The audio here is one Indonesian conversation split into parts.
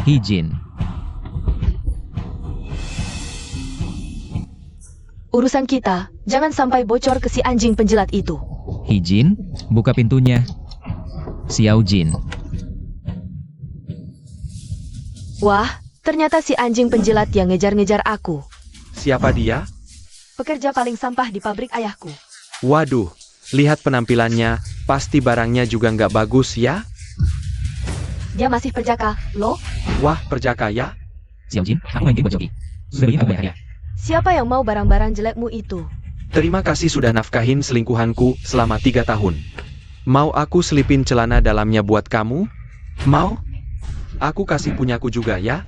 Hijin. Urusan kita, jangan sampai bocor ke si anjing penjilat itu. Hijin, buka pintunya. Xiao Jin. Wah, ternyata si anjing penjilat yang ngejar-ngejar aku. Siapa dia? Pekerja paling sampah di pabrik ayahku. Waduh, lihat penampilannya, pasti barangnya juga nggak bagus ya? Dia masih perjaka, loh. Wah, perjaka ya? Xiao Jin, aku main game buat joki. Sudah beli aku bayarnya. Siapa yang mau barang-barang jelekmu itu? Terima kasih sudah nafkahin selingkuhanku selama 3 tahun. Mau aku selipin celana dalamnya buat kamu? Mau? Aku kasih punyaku juga ya?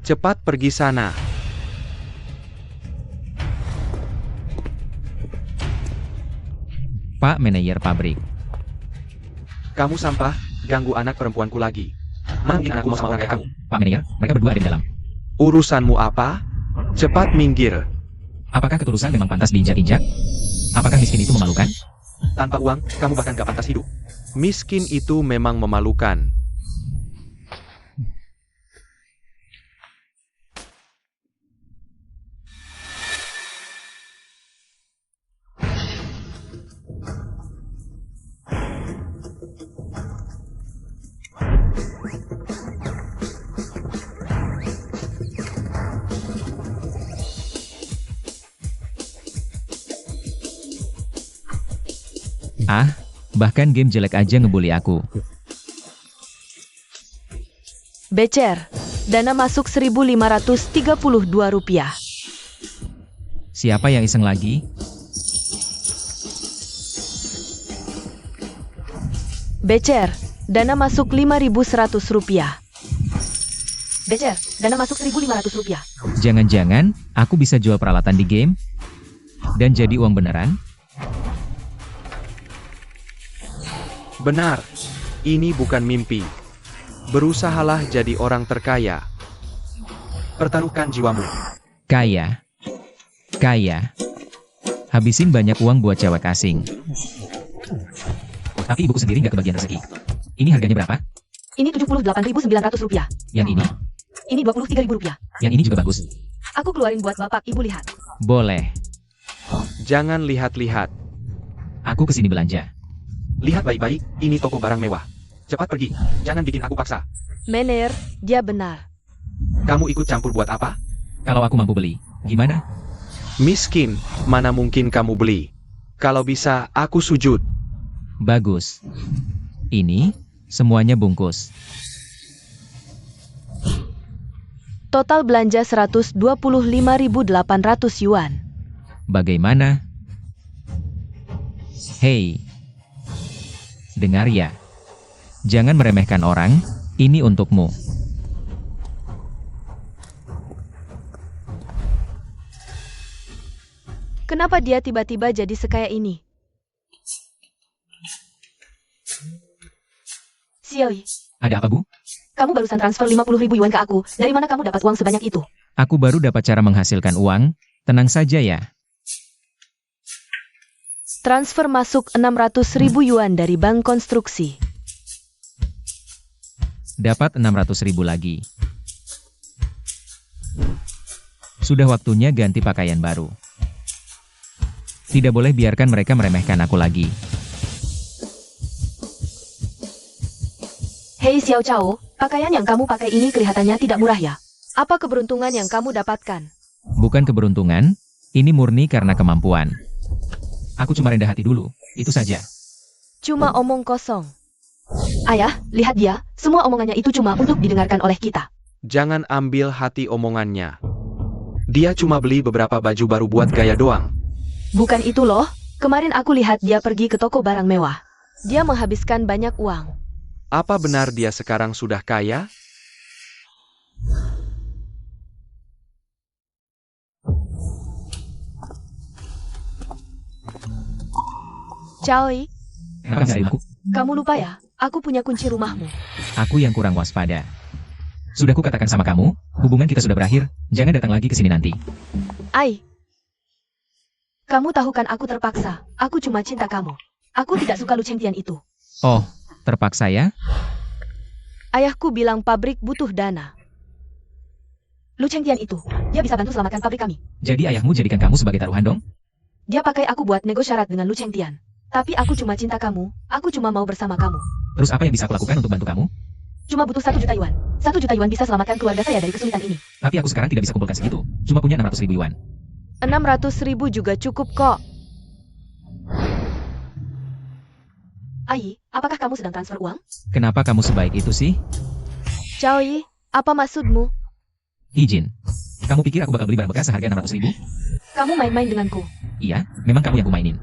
Cepat pergi sana. Pak manajer pabrik. Kamu sampah, ganggu anak perempuanku lagi. Mana mungkin anakku mau sama orang kayak kamu? Pak manajer, mereka berdua ada di dalam. Urusanmu apa? Cepat minggir. Apakah ketulusan memang pantas diinjak-injak? Apakah miskin itu memalukan? Tanpa uang, kamu bahkan gak pantas hidup. Miskin itu memang memalukan. Ah, bahkan game jelek aja ngebully aku. Becer, dana masuk Rp1.532. Siapa yang iseng lagi? Becer, dana masuk Rp5.100. Becer, dana masuk Rp1.500. Jangan-jangan aku bisa jual peralatan di game? Dan jadi uang beneran? Benar. Ini bukan mimpi. Berusahalah jadi orang terkaya. Pertaruhkan jiwamu. Kaya. Kaya. Habisin banyak uang buat cewek asing. Tapi ibuku sendiri nggak kebagian rezeki. Ini harganya berapa? Ini Rp78.900. Yang ini? Ini Rp23.000. Yang ini juga bagus. Aku keluarin buat bapak ibu lihat. Boleh. Jangan lihat-lihat. Aku kesini belanja. Lihat baik-baik, ini toko barang mewah. Cepat pergi, jangan bikin aku paksa. Mener, dia benar. Kamu ikut campur buat apa? Kalau aku mampu beli, gimana? Miskin, mana mungkin kamu beli? Kalau bisa, aku sujud. Bagus. Ini, semuanya bungkus. Total belanja Rp125.800. Bagaimana? Hei. Dengar ya. Jangan meremehkan orang, ini untukmu. Kenapa dia tiba-tiba jadi sekaya ini? Xiaoyi, Ada apa, Bu? kamu barusan transfer 50.000 yuan ke aku. Dari mana kamu dapat uang sebanyak itu? Aku baru dapat cara menghasilkan uang, tenang saja ya. Transfer masuk 600.000 yuan dari bank konstruksi. Dapat 600.000 lagi. Sudah waktunya ganti pakaian baru. Tidak boleh biarkan mereka meremehkan aku lagi. Hei Xiao Chao, pakaian yang kamu pakai ini kelihatannya tidak murah ya? Apa keberuntungan yang kamu dapatkan? Bukan keberuntungan, ini murni karena kemampuan. Aku cuma rendah hati dulu, itu saja. Cuma omong kosong. Ayah, lihat dia, semua omongannya itu cuma untuk didengarkan oleh kita. Jangan ambil hati omongannya. Dia cuma beli beberapa baju baru buat gaya doang. Bukan itu loh, kemarin aku lihat dia pergi ke toko barang mewah. Dia menghabiskan banyak uang. Apa benar dia sekarang sudah kaya? Choi, Kenapa nggak ada aku? kamu lupa ya, aku punya kunci rumahmu. Aku yang kurang waspada. Sudah kukatakan sama kamu, hubungan kita sudah berakhir, jangan datang lagi ke sini nanti. Ai, kamu tahu kan aku terpaksa, aku cuma cinta kamu. Aku tidak suka Lu Chengtian itu. Oh, terpaksa ya? Ayahku bilang pabrik butuh dana. Lu Chengtian itu, dia bisa bantu selamatkan pabrik kami. Jadi ayahmu jadikan kamu sebagai taruhan dong? Dia pakai aku buat nego syarat dengan Lu Chengtian. Tapi aku cuma cinta kamu, aku cuma mau bersama kamu. Terus apa yang bisa aku lakukan untuk bantu kamu? Cuma butuh 1 juta yuan. 1 juta yuan bisa selamatkan keluarga saya dari kesulitan ini. Tapi aku sekarang tidak bisa kumpulkan segitu. Cuma punya 600.000 yuan. 600.000 juga cukup kok. Ai, apakah kamu sedang transfer uang? Kenapa kamu sebaik itu sih? Cao Yi, apa maksudmu? Izin. Kamu pikir aku bakal beli barang bekas seharga 600.000? Kamu main-main denganku. Iya, memang kamu yang kumainin.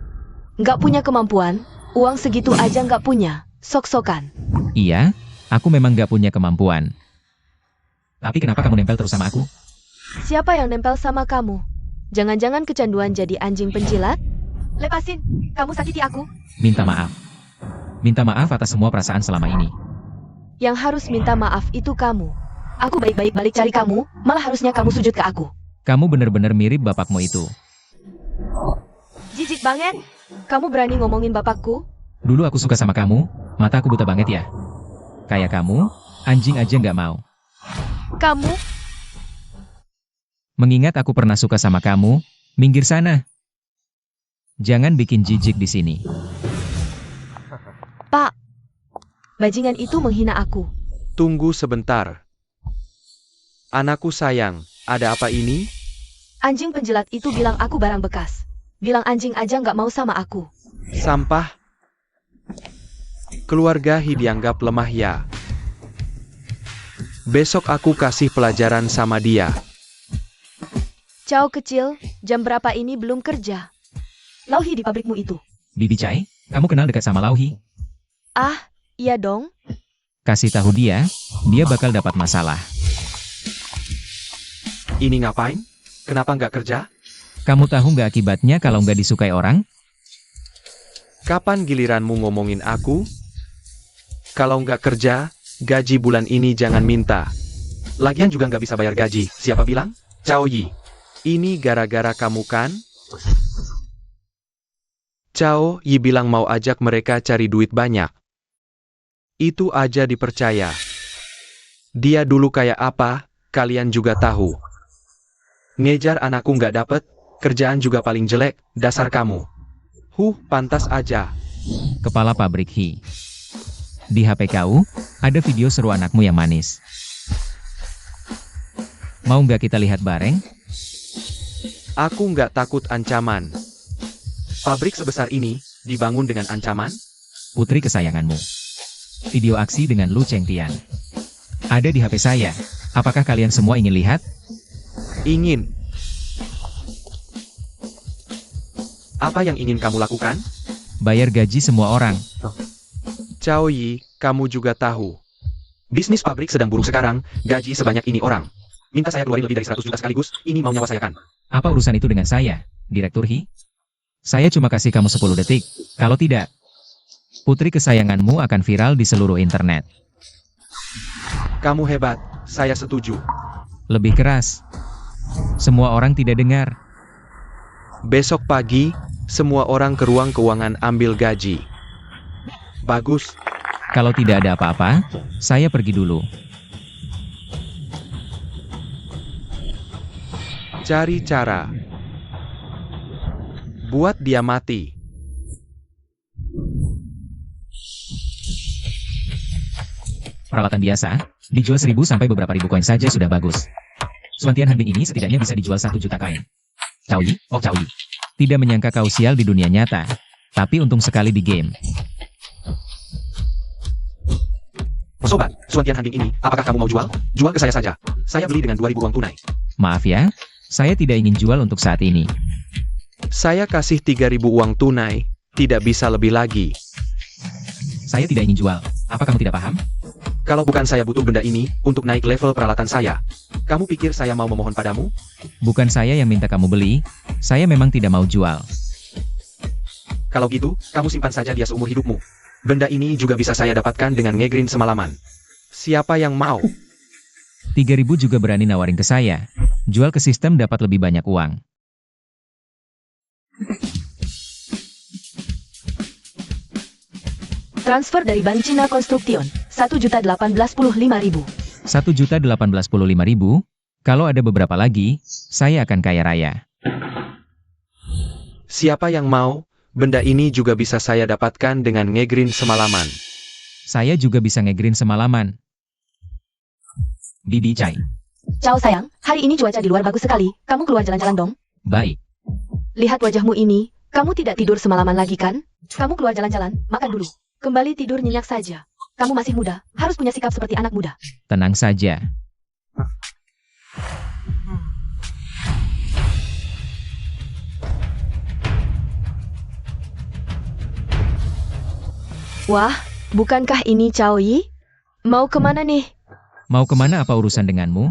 Nggak punya kemampuan, uang segitu aja nggak punya, sok-sokan. Iya, aku memang gak punya kemampuan. Tapi kenapa kamu nempel terus sama aku? Siapa yang nempel sama kamu? Jangan-jangan kecanduan jadi anjing penjilat? Lepasin, kamu sakiti aku. Minta maaf. Minta maaf atas semua perasaan selama ini. Yang harus minta maaf itu kamu. Aku baik-baik balik cari kamu, malah harusnya kamu sujud ke aku. Kamu bener-bener mirip bapakmu itu. Jijik banget. Kamu berani ngomongin bapakku? Dulu aku suka sama kamu, mata aku buta banget ya. Kayak kamu, anjing aja nggak mau. Kamu? Mengingat aku pernah suka sama kamu, minggir sana. Jangan bikin jijik di sini. Pak, bajingan itu menghina aku. Tunggu sebentar. Anakku sayang, ada apa ini? Anjing penjilat itu bilang aku barang bekas. Bilang anjing aja nggak mau sama aku. Sampah. Keluarga He dianggap lemah ya. Besok aku kasih pelajaran sama dia. Cao kecil, jam berapa ini belum kerja? Lauhi di pabrikmu itu. Bibi Chai, kamu kenal dekat sama Lauhi? Ah, iya dong. Kasih tahu dia bakal dapat masalah. Ini ngapain? Kenapa nggak kerja? Kamu tahu nggak akibatnya kalau nggak disukai orang? Kapan giliranmu ngomongin aku? Kalau nggak kerja, gaji bulan ini jangan minta. Lagian juga nggak bisa bayar gaji. Siapa bilang? Cao Yi. Ini gara-gara kamu kan? Cao Yi bilang mau ajak mereka cari duit banyak. Itu aja dipercaya. Dia dulu kayak apa, kalian juga tahu. Ngejar anakku nggak dapet, kerjaan juga paling jelek, dasar kamu. Pantas aja. Kepala pabrik He. Di HP kau, ada video seru anakmu yang manis. Mau nggak kita lihat bareng? Aku nggak takut ancaman. Pabrik sebesar ini, dibangun dengan ancaman? Putri kesayanganmu. Video aksi dengan Lu Chengtian. Ada di HP saya. Apakah kalian semua ingin lihat? Ingin. Apa yang ingin kamu lakukan? Bayar gaji semua orang. Cao Yi, kamu juga tahu. Bisnis pabrik sedang buruk sekarang, gaji sebanyak ini orang. Minta saya keluarin lebih dari 100 juta sekaligus, ini mau nyawa saya kan? Apa urusan itu dengan saya, Direktur He? Saya cuma kasih kamu 10 detik. Kalau tidak, putri kesayanganmu akan viral di seluruh internet. Kamu hebat, saya setuju. Lebih keras. Semua orang tidak dengar. Besok pagi, semua orang ke ruang keuangan ambil gaji. Bagus. Kalau tidak ada apa-apa, saya pergi dulu. Cari cara. Buat dia mati. Peralatan biasa, dijual 1.000 sampai beberapa ribu koin saja sudah bagus. Suantian Hanbing ini setidaknya bisa dijual 1 juta koin. Cao Yi, oh Cao Yi. Tidak menyangka kau sial di dunia nyata, tapi untung sekali di game. Sobat, Suantian Hanbing ini, apakah kamu mau jual? Jual ke saya saja. Saya beli dengan 2.000 uang tunai. Maaf ya, saya tidak ingin jual untuk saat ini. Saya kasih 3.000 uang tunai, tidak bisa lebih lagi. Saya tidak ingin jual. Apa kamu tidak paham? Kalau bukan saya butuh benda ini, untuk naik level peralatan saya. Kamu pikir saya mau memohon padamu? Bukan saya yang minta kamu beli, saya memang tidak mau jual. Kalau gitu, kamu simpan saja dia seumur hidupmu. Benda ini juga bisa saya dapatkan dengan ngegreen semalaman. Siapa yang mau? 3.000 juga berani nawarin ke saya. Jual ke sistem dapat lebih banyak uang. Transfer dari Bank Cina Construction, 1.018.500. 1.018.500? Kalau ada beberapa lagi, saya akan kaya raya. Siapa yang mau? Benda ini juga bisa saya dapatkan dengan ngegreen semalaman. Saya juga bisa ngegreen semalaman. Bibi Chai. Ciao sayang, hari ini cuaca di luar bagus sekali. Kamu keluar jalan-jalan dong. Baik. Lihat wajahmu ini. Kamu tidak tidur semalaman lagi kan? Kamu keluar jalan-jalan, makan dulu. Kembali tidur nyenyak saja. Kamu masih muda, harus punya sikap seperti anak muda. Tenang saja. Wah, bukankah ini Cao Yi? Mau kemana nih? Mau kemana apa urusan denganmu?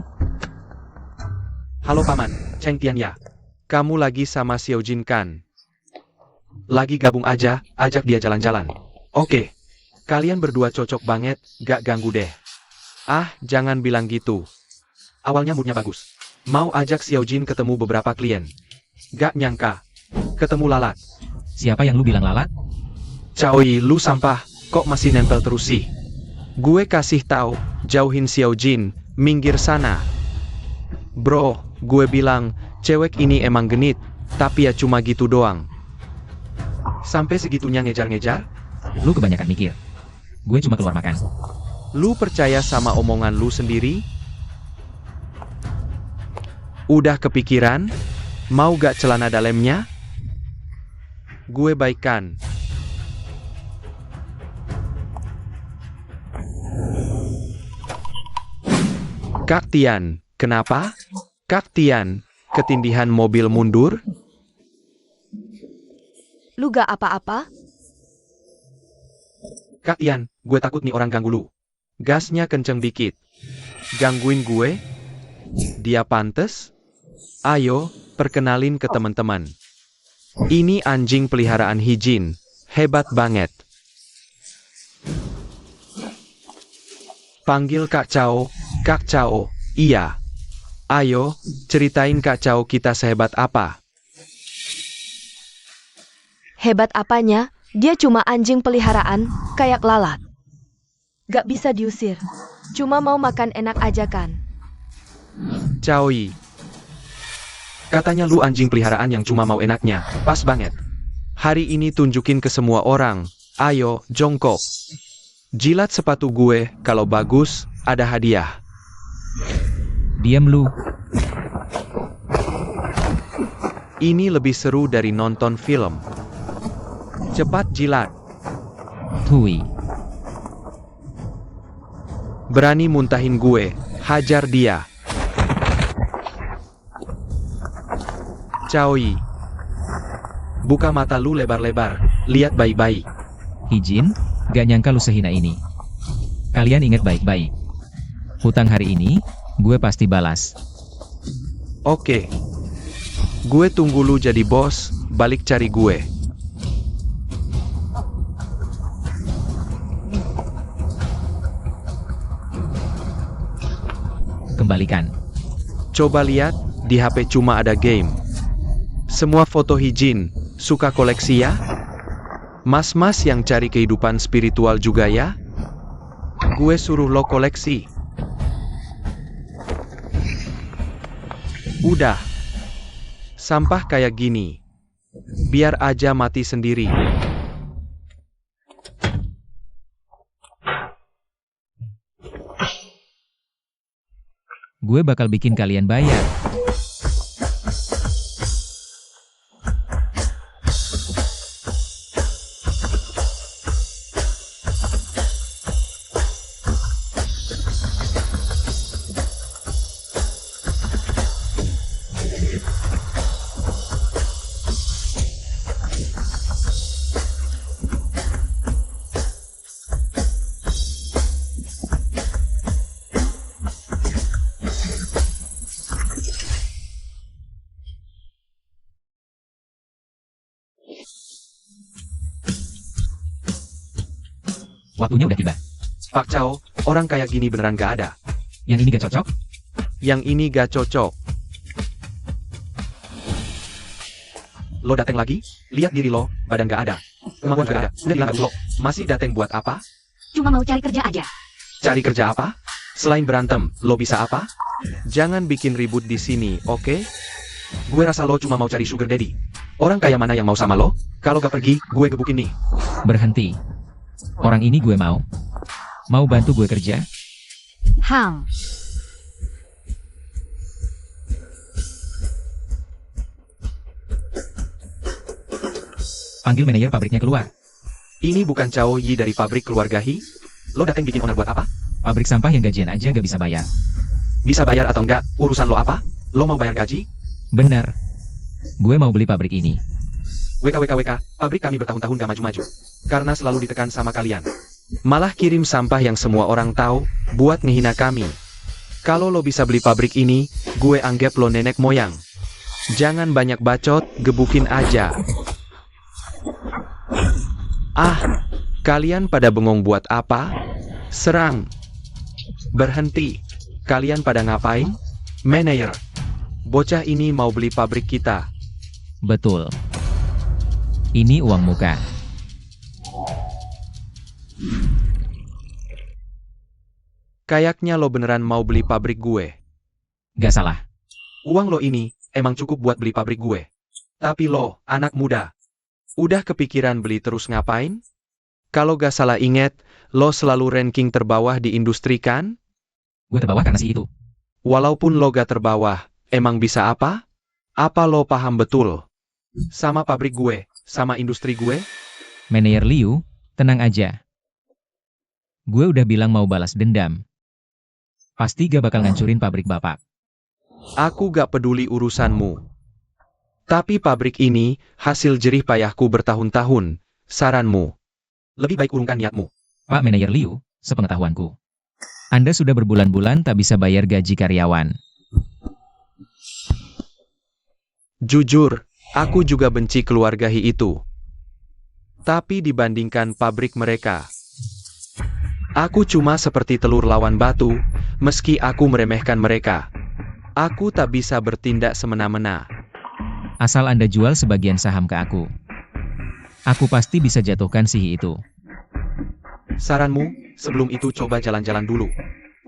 Halo Paman, Cheng Tian ya. Kamu lagi sama Xiao Jin kan? Lagi gabung aja, ajak dia jalan-jalan. Oke. Kalian berdua cocok banget, gak ganggu deh. Ah, jangan bilang gitu. Awalnya moodnya bagus. Mau ajak Xiao Jin ketemu beberapa klien. Gak nyangka. Ketemu lalat. Siapa yang lu bilang lalat? Caoi, lu sampah, kok masih nempel terus sih? Gue kasih tahu, jauhin Xiao Jin, minggir sana. Bro, gue bilang, cewek ini emang genit, tapi ya cuma gitu doang. Sampai segitunya ngejar-ngejar? Lu kebanyakan mikir. Gue cuma keluar makan. Lu percaya sama omongan lu sendiri? Udah kepikiran? Mau gak celana dalamnya? Gue baikkan. Kak Tian, kenapa? Kak Tian, ketindihan mobil mundur? Lu gak apa-apa? Kak Tian, gue takut nih orang ganggu lu. Gasnya kenceng dikit. Gangguin gue? Dia pantes? Ayo, perkenalin ke teman-teman. Ini anjing peliharaan Hijin. Hebat banget. Panggil Kak Cao. Kak Cao, iya. Ayo, ceritain Kak Cao kita sehebat apa. Hebat apanya? Dia cuma anjing peliharaan, kayak lalat. Gak bisa diusir. Cuma mau makan enak aja kan? Caoi. Katanya lu anjing peliharaan yang cuma mau enaknya. Pas banget. Hari ini tunjukin ke semua orang. Ayo, jongkok. Jilat sepatu gue, kalau bagus, ada hadiah. Diam lu. Ini lebih seru dari nonton film. Cepat jilat. Tui. Berani muntahin gue, hajar dia. Caoi. Buka mata lu lebar-lebar, lihat baik-baik. Hijin, gak nyangka lu sehina ini. Kalian ingat baik-baik. Hutang hari ini, gue pasti balas. Oke. Gue tunggu lu jadi bos, balik cari gue. Kembalikan. Coba lihat, di HP cuma ada game. Semua foto Hijin, suka koleksi ya? Mas-mas yang cari kehidupan spiritual juga ya? Gue suruh lo koleksi. Udah. Sampah kayak gini. Biar aja mati sendiri. Gue bakal bikin kalian bayar. Waktunya udah tiba. Pak Cao, orang kayak gini beneran gak ada. Yang ini gak cocok? Yang ini gak cocok. Lo dateng lagi? Lihat diri lo, badan gak ada. Kemampuan gak ada. Udah bilang lo, masih dateng buat apa? Cuma mau cari kerja aja. Cari kerja apa? Selain berantem, lo bisa apa? Jangan bikin ribut di sini, oke? Gue rasa lo cuma mau cari sugar daddy. Orang kaya mana yang mau sama lo? Kalau gak pergi, gue gebukin nih. Berhenti. Orang ini gue mau. Mau bantu gue kerja? Hang. Panggil manajer pabriknya keluar. Ini bukan Cao Yi dari pabrik keluarga Hi? Lo datang bikin owner buat apa? Pabrik sampah yang gajian aja gak bisa bayar. Bisa bayar atau enggak, urusan lo apa? Lo mau bayar gaji? Benar. Gue mau beli pabrik ini. WKWKWK, pabrik kami bertahun-tahun gak maju-maju. Karena selalu ditekan sama kalian. Malah kirim sampah yang semua orang tahu, buat ngehina kami. Kalau lo bisa beli pabrik ini, gue anggap lo nenek moyang. Jangan banyak bacot, gebukin aja. Ah, kalian pada bengong buat apa? Serang. Berhenti. Kalian pada ngapain? Manajer. Bocah ini mau beli pabrik kita. Betul. Ini uang muka. Kayaknya lo beneran mau beli pabrik gue. Gak salah. Uang lo ini emang cukup buat beli pabrik gue. Tapi lo, anak muda, udah kepikiran beli terus ngapain? Kalau gak salah inget, lo selalu ranking terbawah di industri kan? Gue terbawah karena si itu. Walaupun lo gak terbawah, emang bisa apa? Apa lo paham betul? Sama pabrik gue, sama industri gue? Manajer Liu, tenang aja. Gue udah bilang mau balas dendam. Pasti gak bakal ngancurin pabrik bapak. Aku gak peduli urusanmu. Tapi pabrik ini, hasil jerih payahku bertahun-tahun. Saranmu, lebih baik urungkan niatmu. Pak Manajer Liu, sepengetahuanku, Anda sudah berbulan-bulan tak bisa bayar gaji karyawan. Jujur, aku juga benci keluarga Hi itu. Tapi dibandingkan pabrik mereka, aku cuma seperti telur lawan batu, meski aku meremehkan mereka. Aku tak bisa bertindak semena-mena. Asal Anda jual sebagian saham ke aku pasti bisa jatuhkan si Hi itu. Saranmu, sebelum itu coba jalan-jalan dulu.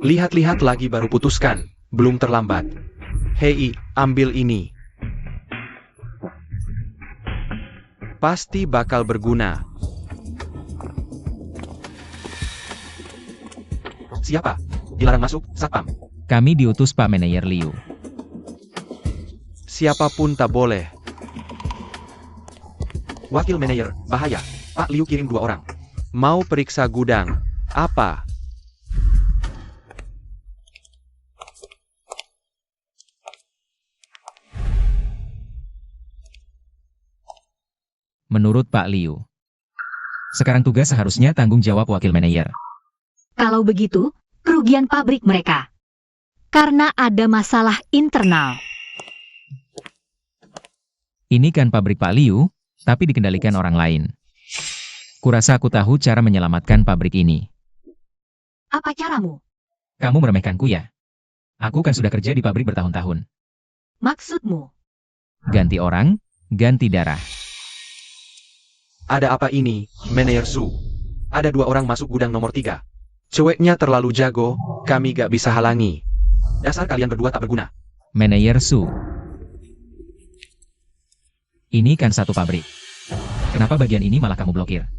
Lihat-lihat lagi baru putuskan, belum terlambat. Hei, ambil ini. Pasti bakal berguna. Siapa? Dilarang masuk, Satpam. Kami diutus Pak Manajer Liu. Siapapun tak boleh. Wakil manajer, bahaya. Pak Liu kirim 2 orang. Mau periksa gudang. Apa? Menurut Pak Liu, sekarang tugas seharusnya tanggung jawab wakil manajer. Kalau begitu, kerugian pabrik mereka. Karena ada masalah internal. Ini kan pabrik Pak Liu, tapi dikendalikan orang lain. Kurasa aku tahu cara menyelamatkan pabrik ini. Apa caramu? Kamu meremehkanku ya? Aku kan sudah kerja di pabrik bertahun-tahun. Maksudmu? Ganti orang, ganti darah. Ada apa ini, Manajer Su? Ada 2 orang masuk gudang nomor 3. Ceweknya terlalu jago, kami gak bisa halangi. Dasar kalian berdua tak berguna. Manajer Su. Ini kan satu pabrik. Kenapa bagian ini malah kamu blokir?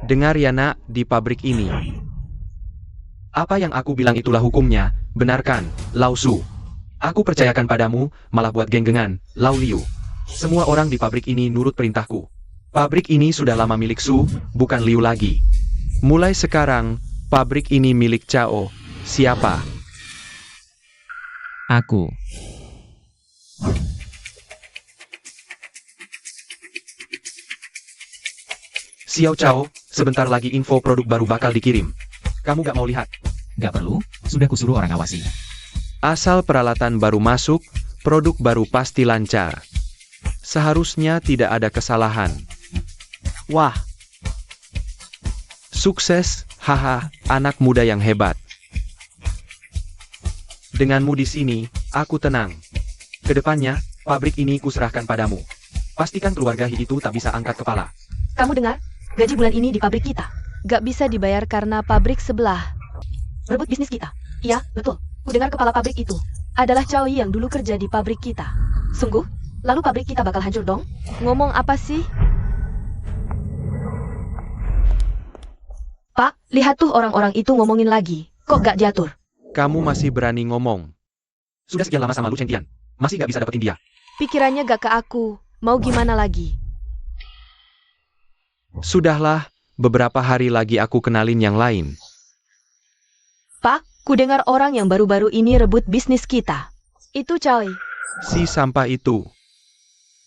Dengar ya nak, di pabrik ini. Apa yang aku bilang itulah hukumnya, benarkan, Lao Su. Aku percayakan padamu, malah buat genggengan, Lao Liu. Semua orang di pabrik ini nurut perintahku. Pabrik ini sudah lama milik Su, bukan Liu lagi. Mulai sekarang, pabrik ini milik Cao. Siapa? Aku. Xiao Cao, sebentar lagi info produk baru bakal dikirim. Kamu gak mau lihat? Gak perlu, sudah kusuruh orang awasi. Asal peralatan baru masuk, produk baru pasti lancar. Seharusnya tidak ada kesalahan. Wah. Sukses, haha, anak muda yang hebat. Denganmu di sini, aku tenang. Kedepannya, pabrik ini kuserahkan padamu. Pastikan keluarga Hi itu tak bisa angkat kepala. Kamu dengar? Gaji bulan ini di pabrik kita. Gak bisa dibayar karena pabrik sebelah berebut bisnis kita. Iya, betul. Ku dengar kepala pabrik itu. adalah Cao Yi yang dulu kerja di pabrik kita. Sungguh? Lalu pabrik kita bakal hancur dong? Ngomong apa sih? Pak, lihat tuh orang-orang itu ngomongin lagi. Kok gak diatur? Kamu masih berani ngomong. Sudah sekian lama sama Lu Chengtian, masih gak bisa dapetin dia. Pikirannya gak ke aku. Mau gimana lagi? Sudahlah, beberapa hari lagi aku kenalin yang lain. Pak, ku dengar orang yang baru-baru ini rebut bisnis kita. Itu Cao Yi. Si sampah itu.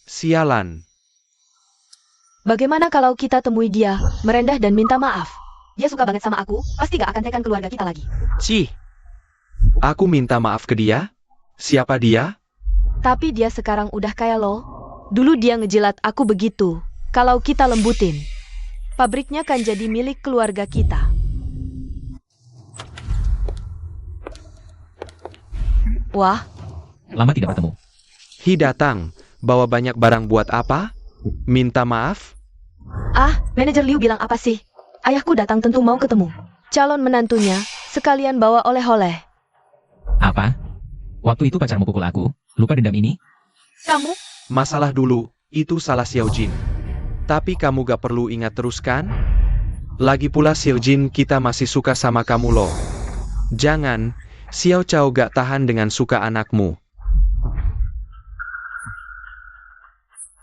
Sialan. Bagaimana kalau kita temui dia, merendah dan minta maaf? Dia suka banget sama aku, pasti gak akan tekan keluarga kita lagi. Cih. Aku minta maaf ke dia? Siapa dia? Tapi dia sekarang udah kaya loh. Dulu dia ngejilat aku begitu. Kalau kita lembutin, pabriknya kan jadi milik keluarga kita. Wah, Lama tidak bertemu. Hi datang, bawa banyak barang buat apa? Minta maaf? manajer Liu bilang apa sih? Ayahku datang tentu mau ketemu. Calon menantunya, sekalian bawa oleh-oleh. Apa? Waktu itu pacarmu pukul aku, lupa dendam ini? Kamu? Masalah dulu, itu salah Xiao Jin. Tapi kamu gak perlu ingat terus kan? Lagi pula Xiao Jin kita masih suka sama kamu loh. Jangan, Xiao Cao gak tahan dengan suka anakmu.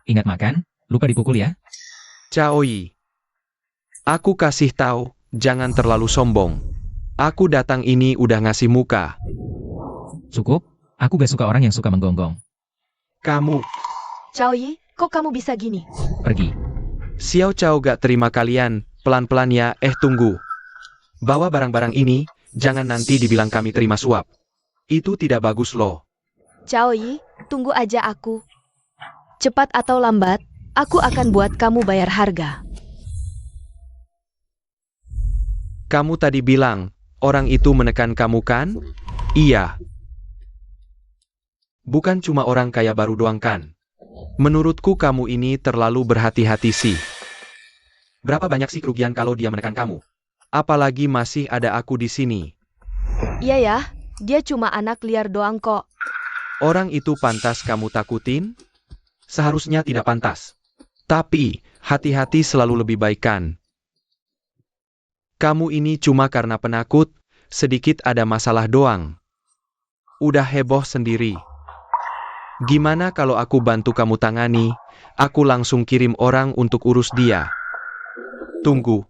Ingat makan, lupa dipukul ya. Cao Yi. Aku kasih tahu, jangan terlalu sombong. Aku datang ini udah ngasih muka. Cukup, aku gak suka orang yang suka menggonggong. Kamu, Cao Yi, kok kamu bisa gini? Pergi. Xiao Cao gak terima kalian, pelan-pelan ya, tunggu. Bawa barang-barang ini, jangan nanti dibilang kami terima suap. Itu tidak bagus loh. Cao Yi, tunggu aja aku. Cepat atau lambat, aku akan buat kamu bayar harga. Kamu tadi bilang, orang itu menekan kamu kan? Iya. Bukan cuma orang kaya baru doang kan? Menurutku kamu ini terlalu berhati-hati sih. Berapa banyak sih kerugian kalau dia menekan kamu? Apalagi masih ada aku di sini. Iya ya, dia cuma anak liar doang kok. Orang itu pantas kamu takutin? Seharusnya tidak pantas. Tapi, hati-hati selalu lebih baik kan? Kamu ini cuma karena penakut, sedikit ada masalah doang. Udah heboh sendiri. Gimana kalau aku bantu kamu tangani, aku langsung kirim orang untuk urus dia. Tunggu.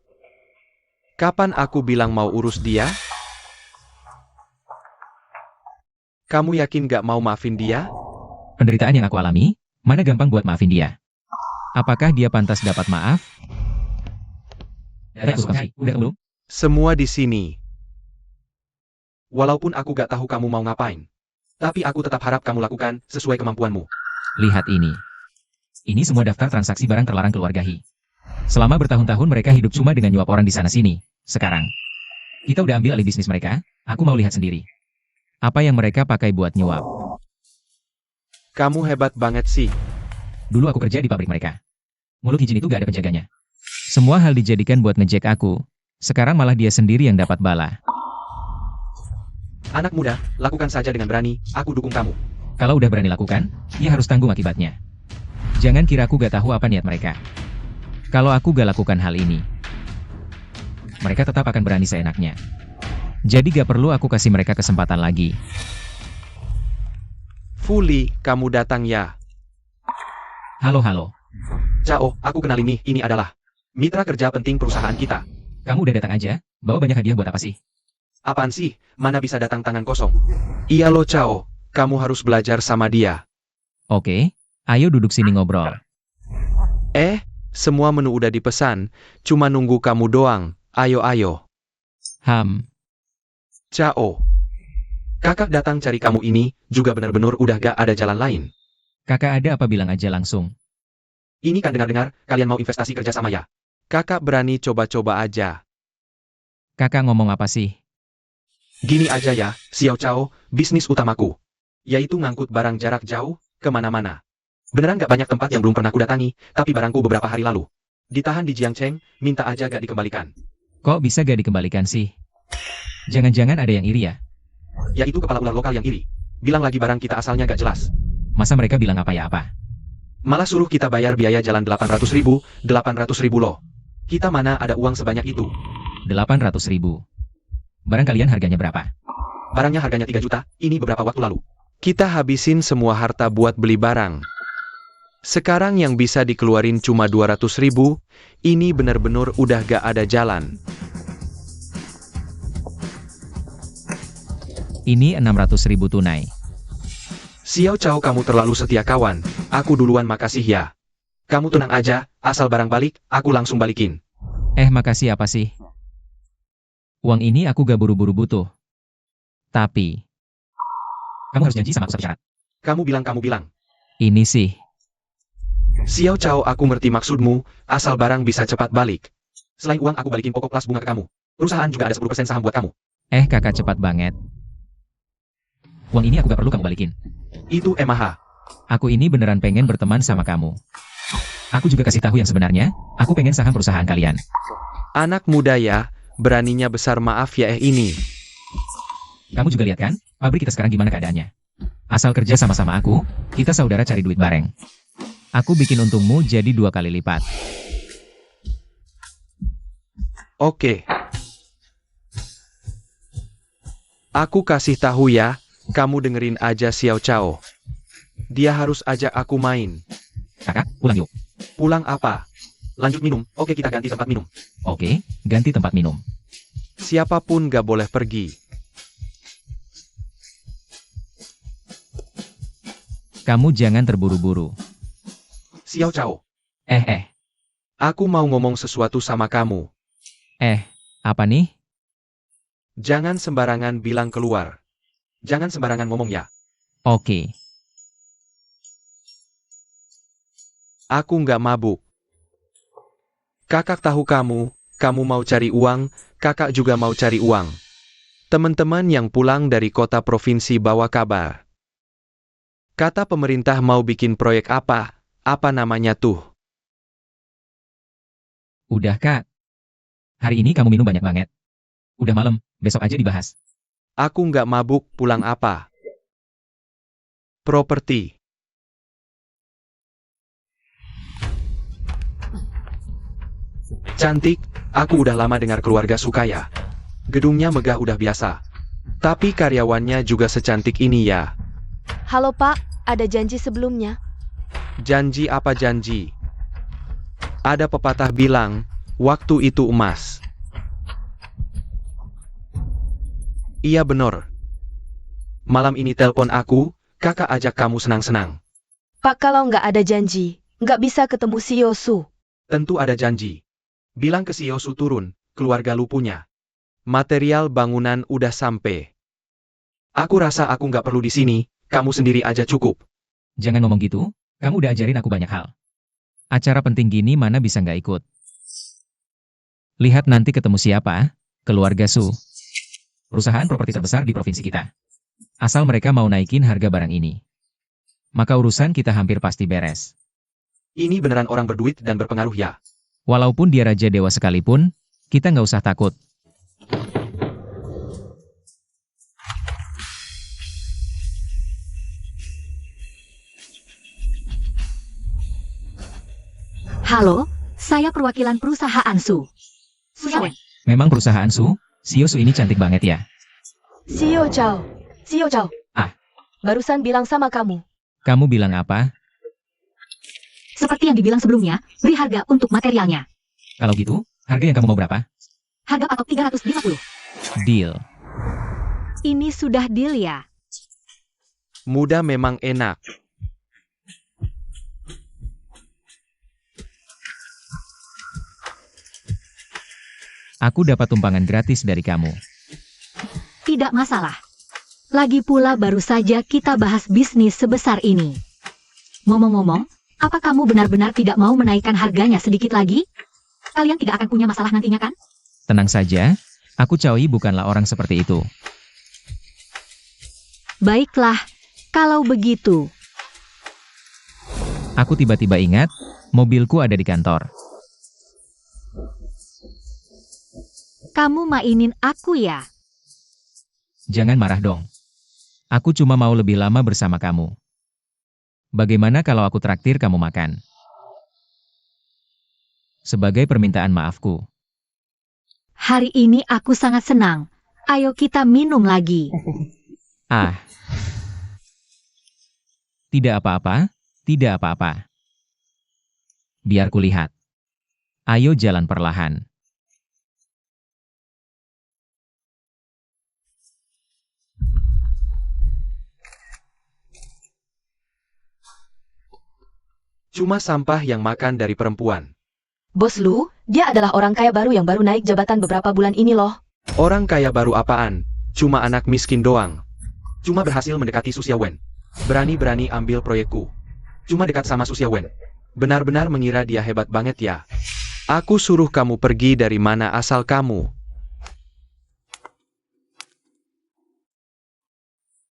Kapan aku bilang mau urus dia? Kamu yakin gak mau maafin dia? Penderitaan yang aku alami, mana gampang buat maafin dia. Apakah dia pantas dapat maaf? Udah belum? Semua di sini. Walaupun aku gak tahu kamu mau ngapain. Tapi aku tetap harap kamu lakukan sesuai kemampuanmu. Lihat ini. Ini semua daftar transaksi barang terlarang keluarga Hi. Selama bertahun-tahun mereka hidup cuma dengan nyuap orang di sana-sini. Sekarang, kita udah ambil alih bisnis mereka, aku mau lihat sendiri. Apa yang mereka pakai buat nyuap. Kamu hebat banget sih. Dulu aku kerja di pabrik mereka. Mulut hijin itu gak ada penjaganya. Semua hal dijadikan buat ngejek aku. Sekarang malah dia sendiri yang dapat bala. Anak muda, lakukan saja dengan berani, aku dukung kamu. Kalau udah berani lakukan, dia harus tanggung akibatnya. Jangan kira aku gak tahu apa niat mereka. Kalau aku gak lakukan hal ini, mereka tetap akan berani seenaknya. Jadi gak perlu aku kasih mereka kesempatan lagi. Fuli, kamu datang ya. Halo. Cao, aku kenal ini adalah mitra kerja penting perusahaan kita. Kamu udah datang aja, bawa banyak hadiah buat apa sih? Apaan sih, mana bisa datang tangan kosong? Iya lo Cao, kamu harus belajar sama dia. Oke, ayo duduk sini ngobrol. Semua menu udah dipesan, cuma nunggu kamu doang, ayo. Cao. Kakak datang cari kamu ini, juga benar-benar udah gak ada jalan lain. Kakak ada apa bilang aja langsung. Ini kan dengar-dengar, kalian mau investasi kerja sama ya? Kakak berani coba-coba aja. Kakak ngomong apa sih? Gini aja ya, Xiao Cao, bisnis utamaku. Yaitu ngangkut barang jarak jauh, kemana-mana. Beneran gak banyak tempat yang belum pernah ku datangi, tapi barangku beberapa hari lalu ditahan di Jiangcheng, minta aja gak dikembalikan. Kok bisa gak dikembalikan sih? Jangan-jangan ada yang iri ya? Yaitu kepala ular lokal yang iri. bilang lagi barang kita asalnya gak jelas. Masa mereka bilang apa ya apa? Malah suruh kita bayar biaya jalan 800.000 loh. Kita mana ada uang sebanyak itu. 800.000. Barang kalian harganya berapa? Barangnya harganya 3 juta, ini beberapa waktu lalu. Kita habisin semua harta buat beli barang. Sekarang yang bisa dikeluarin cuma 200.000, ini bener-bener udah gak ada jalan. Ini 600.000 tunai. Xiao Cao, kamu terlalu setia kawan. Aku duluan, makasih ya. Kamu tenang aja, asal barang balik, aku langsung balikin. Makasih apa sih? Uang ini aku gak buru-buru butuh. Tapi, kamu harus janji sama aku satu syarat. Kamu bilang. Ini sih. Xiao Cao, aku ngerti maksudmu, asal barang bisa cepat balik. Selain uang, aku balikin pokok plus bunga ke kamu. Perusahaan juga ada 10% saham buat kamu. Kakak cepat banget. Uang ini aku gak perlu kamu balikin. Itu MH. Aku ini beneran pengen berteman sama kamu. Aku juga kasih tahu yang sebenarnya, aku pengen saham perusahaan kalian. Anak muda ya, beraninya besar, maaf ya ini. Kamu juga lihat kan, pabrik kita sekarang gimana keadaannya. Asal kerja sama-sama aku, kita saudara cari duit bareng. Aku bikin untungmu jadi 2 kali lipat. Oke. Aku kasih tahu ya, kamu dengerin aja Xiao Cao. Dia harus ajak aku main. Kakak, pulang yuk. Pulang apa? Lanjut minum, oke kita ganti tempat minum. Oke, ganti tempat minum. Siapapun gak boleh pergi. Kamu jangan terburu-buru. Xiao Cao, Aku aku mau ngomong sesuatu sama kamu. apa nih? Jangan sembarangan bilang keluar. Jangan sembarangan ngomong ya. Oke. Aku nggak mabuk. Kakak tahu kamu mau cari uang, kakak juga mau cari uang. Teman-teman yang pulang dari kota provinsi bawa kabar. Kata pemerintah mau bikin proyek apa namanya tuh? Udah kak. Hari ini kamu minum banyak banget. Udah malam, besok aja dibahas. Aku nggak mabuk, pulang apa? Properti. Cantik, aku udah lama dengar keluarga Sukaya. Gedungnya megah udah biasa. Tapi karyawannya juga secantik ini ya. Halo Pak, ada janji sebelumnya. Janji apa janji? Ada pepatah bilang, waktu itu emas. Iya bener. Malam ini telpon aku, kakak ajak kamu senang-senang. Pak, kalau nggak ada janji, nggak bisa ketemu si Yosu. Tentu ada janji. Bilang ke si Yosu turun, keluarga lu punya. Material bangunan udah sampai. Aku rasa aku nggak perlu di sini, kamu sendiri aja cukup. Jangan ngomong gitu, kamu udah ajarin aku banyak hal. Acara penting gini mana bisa nggak ikut. Lihat nanti ketemu siapa? Keluarga Su. Perusahaan properti terbesar di provinsi kita. Asal mereka mau naikin harga barang ini, maka urusan kita hampir pasti beres. Ini beneran orang berduit dan berpengaruh ya. Walaupun dia raja dewa sekalipun, kita nggak usah takut. Halo, saya perwakilan perusahaan Su. Suyawen. Memang perusahaan Su, si Yosu ini cantik banget ya. Xiao Cao. Barusan bilang sama kamu. Kamu bilang apa? Seperti yang dibilang sebelumnya, beri harga untuk materialnya. Kalau gitu, harga yang kamu mau berapa? Harga patok 350. Deal. Ini sudah deal ya? Muda memang enak. Aku dapat tumpangan gratis dari kamu. Tidak masalah. Lagi pula baru saja kita bahas bisnis sebesar ini. Ngomong-ngomong, apa kamu benar-benar tidak mau menaikkan harganya sedikit lagi? Kalian tidak akan punya masalah nantinya kan? Tenang saja, aku Caoi bukanlah orang seperti itu. Baiklah, kalau begitu. Aku tiba-tiba ingat, mobilku ada di kantor. Kamu mainin aku ya? Jangan marah dong. Aku cuma mau lebih lama bersama kamu. Bagaimana kalau aku traktir kamu makan? Sebagai permintaan maafku. Hari ini aku sangat senang. Ayo kita minum lagi. Ah. Tidak apa-apa, tidak apa-apa. Biar kulihat. Ayo jalan perlahan. Cuma sampah yang makan dari perempuan. Bos Lu, dia adalah orang kaya baru yang baru naik jabatan beberapa bulan ini loh. Orang kaya baru apaan? Cuma anak miskin doang. Cuma berhasil mendekati Su Xiaowen. Berani-berani ambil proyekku. Cuma dekat sama Su Xiaowen. Benar-benar mengira dia hebat banget ya. Aku suruh kamu pergi dari mana asal kamu.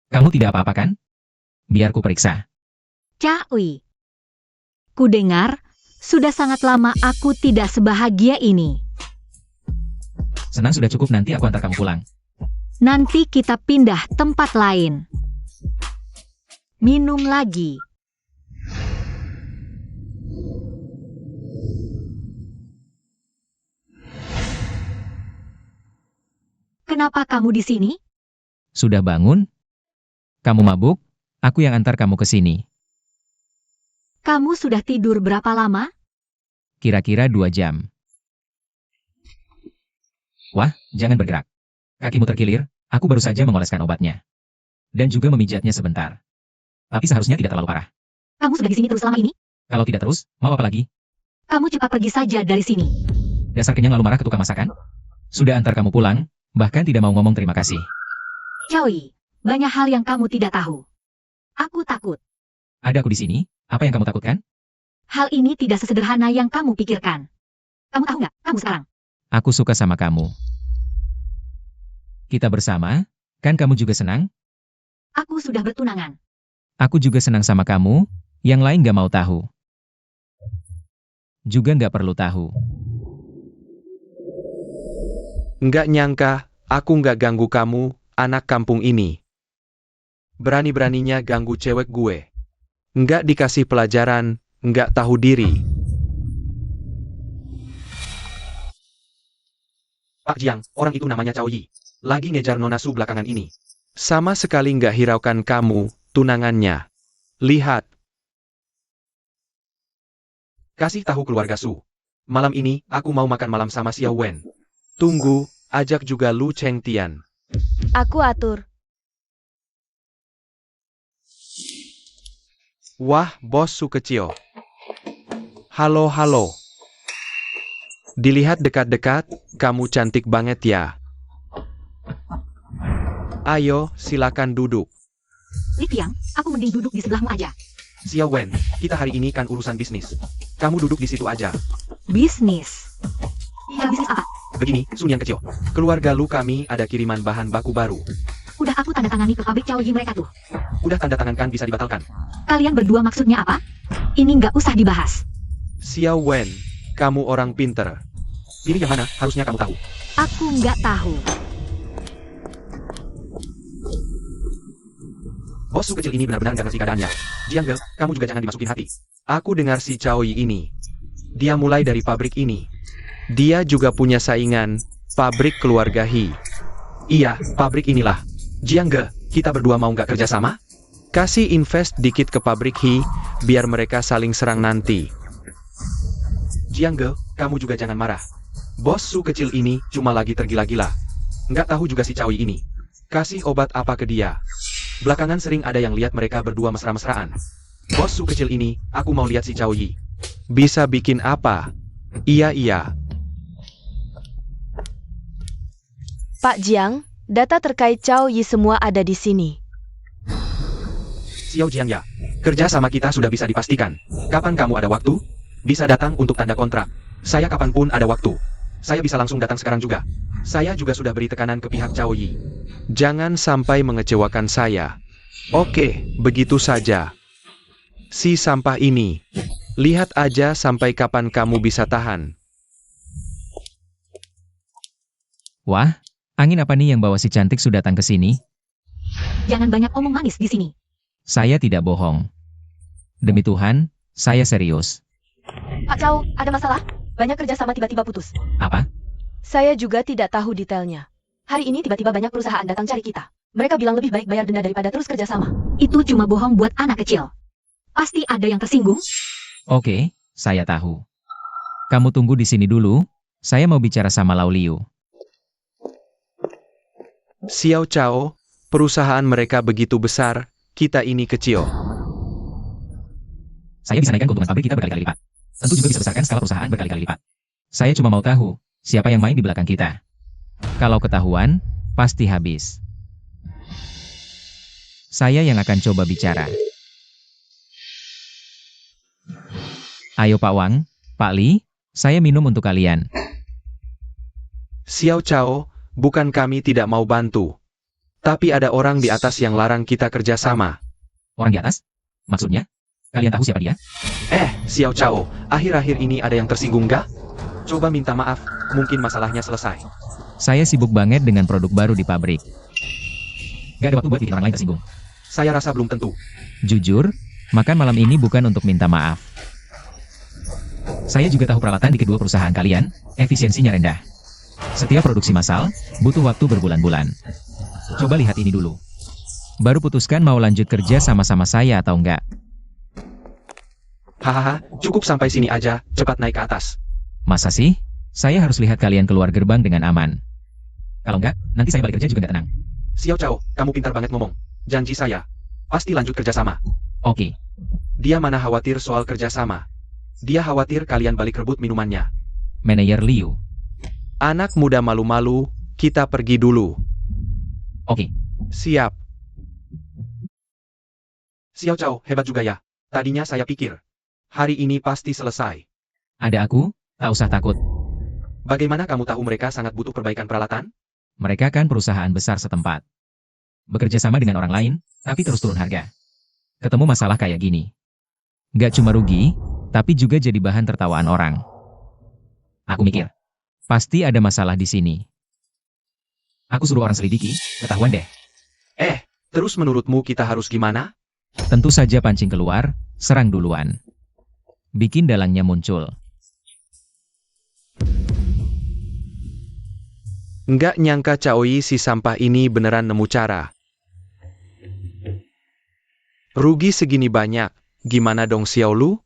Kamu tidak apa-apa kan? Biar ku periksa. Caui. Ku dengar, sudah sangat lama aku tidak sebahagia ini. Senang sudah cukup, nanti aku antar kamu pulang. Nanti kita pindah tempat lain. Minum lagi. Kenapa kamu di sini? Sudah bangun? Kamu mabuk? Aku yang antar kamu ke sini. Kamu sudah tidur berapa lama? Kira-kira 2 jam. Wah, jangan bergerak. Kakimu terkilir, aku baru saja mengoleskan obatnya. Dan juga memijatnya sebentar. Tapi seharusnya tidak terlalu parah. Kamu sudah di sini terus selama ini? Kalau tidak terus, mau apa lagi? Kamu cepat pergi saja dari sini. Dasar kenyang lalu marah ke tukang masakan? Sudah antar kamu pulang, bahkan tidak mau ngomong terima kasih. Caui, banyak hal yang kamu tidak tahu. Aku takut. Ada aku di sini, apa yang kamu takutkan? Hal ini tidak sesederhana yang kamu pikirkan. Kamu tahu nggak, kamu sekarang? Aku suka sama kamu. Kita bersama, kan kamu juga senang? Aku sudah bertunangan. Aku juga senang sama kamu, yang lain gak mau tahu. Juga gak perlu tahu. Nggak nyangka, aku nggak ganggu kamu, anak kampung ini. Berani-beraninya ganggu cewek gue. Nggak dikasih pelajaran, nggak tahu diri. Pak Jiang, orang itu namanya Cao Yi. Lagi ngejar Nona Su belakangan ini. Sama sekali nggak hiraukan kamu, tunangannya. Lihat. Kasih tahu keluarga Su. Malam ini, aku mau makan malam sama Xiao Wen. Tunggu, ajak juga Lu Chengtian. Aku atur. Wah, bos Su kecil. Halo, halo. Dilihat dekat-dekat, kamu cantik banget ya. Ayo, silakan duduk. Li Qiang, aku mending duduk di sebelahmu aja. Xiao Wen, kita hari ini kan urusan bisnis. Kamu duduk di situ aja. Bisnis. Ya, bisnis apa? Begini, Sun yang kecil. Keluarga Lu kami ada kiriman bahan baku baru. Udah aku tanda tangani ke pabrik Cao Yi mereka tuh. Udah tanda tangan kan bisa dibatalkan. Kalian berdua maksudnya apa? Ini nggak usah dibahas. Xiao Wen, kamu orang pinter. Pilih yang mana, harusnya kamu tahu. Aku nggak tahu. Bos Su kecil ini benar-benar gak ngerti keadaannya. Jiangge, kamu juga jangan dimasukin hati. Aku dengar si Cao Yi ini. Dia mulai dari pabrik ini. Dia juga punya saingan, pabrik keluarga He. Iya, pabrik inilah. Jiangge, kita berdua mau gak kerja sama? Kasih invest dikit ke pabrik He, biar mereka saling serang nanti. Jiangge, kamu juga jangan marah. Bos Su kecil ini cuma lagi tergila-gila. Nggak tahu juga si Cao Yi ini. Kasih obat apa ke dia. Belakangan sering ada yang lihat mereka berdua mesra-mesraan. Bos Su kecil ini, aku mau lihat si Cao Yi. Bisa bikin apa? Iya. Pak Jiang, data terkait Cao Yi semua ada di sini. Xiao Jiang ya, kerja sama kita sudah bisa dipastikan. Kapan kamu ada waktu? Bisa datang untuk tanda kontrak. Saya kapanpun ada waktu. Saya bisa langsung datang sekarang juga. Saya juga sudah beri tekanan ke pihak Cao Yi. Jangan sampai mengecewakan saya. Oke, begitu saja. Si sampah ini. Lihat aja sampai kapan kamu bisa tahan. Wah, angin apa nih yang bawa si cantik Su datang ke sini? Jangan banyak omong manis di sini. Saya tidak bohong. Demi Tuhan, saya serius. Pak Chow, ada masalah? Banyak kerjasama tiba-tiba putus. Apa? Saya juga tidak tahu detailnya. Hari ini tiba-tiba banyak perusahaan datang cari kita. Mereka bilang lebih baik bayar denda daripada terus kerjasama. Itu cuma bohong buat anak kecil. Pasti ada yang tersinggung. Oke, saya tahu. Kamu tunggu di sini dulu, saya mau bicara sama Lau Liu. Xiao Chao, perusahaan mereka begitu besar, kita ini kecil. Saya bisa naikkan keuntungan pabrik kita berkali-kali lipat. Tentu juga bisa besarkan skala perusahaan berkali-kali lipat. Saya cuma mau tahu, siapa yang main di belakang kita. Kalau ketahuan, pasti habis. Saya yang akan coba bicara. Ayo Pak Wang, Pak Li, saya minum untuk kalian. Xiao Chao, bukan kami tidak mau bantu. Tapi ada orang di atas yang larang kita kerjasama. Orang di atas? Maksudnya? Kalian tahu siapa dia? Xiao Chao, akhir-akhir ini ada yang tersinggung gak? Coba minta maaf, mungkin masalahnya selesai. Saya sibuk banget dengan produk baru di pabrik. Gak ada waktu buat bikin orang lain tersinggung. Saya rasa belum tentu. Jujur, makan malam ini bukan untuk minta maaf. Saya juga tahu peralatan di kedua perusahaan kalian, efisiensinya rendah. Setiap produksi massal, butuh waktu berbulan-bulan. Coba lihat ini dulu. Baru putuskan mau lanjut kerja sama-sama saya atau enggak. Hahaha, cukup sampai sini aja, cepat naik ke atas. Masa sih? Saya harus lihat kalian keluar gerbang dengan aman. Kalau enggak, nanti saya balik kerja juga enggak tenang. Xiao Chao, kamu pintar banget ngomong. Janji saya, pasti lanjut kerjasama. Oke. Dia mana khawatir soal kerjasama. Dia khawatir kalian balik rebut minumannya. Manajer Liu. Anak muda malu-malu, kita pergi dulu. Oke. Siap. Xiao Chao, hebat juga ya. Tadinya saya pikir, hari ini pasti selesai. Ada aku, tak usah takut. Bagaimana kamu tahu mereka sangat butuh perbaikan peralatan? Mereka kan perusahaan besar setempat. Bekerja sama dengan orang lain, tapi terus turun harga. Ketemu masalah kayak gini. Gak cuma rugi, tapi juga jadi bahan tertawaan orang. Aku mikir, pasti ada masalah di sini. Aku suruh orang selidiki, ketahuan deh. Terus menurutmu kita harus gimana? Tentu saja pancing keluar, serang duluan. Bikin dalangnya muncul. Nggak nyangka Caoi si sampah ini beneran nemu cara. Rugi segini banyak, gimana dong Xiao Lu?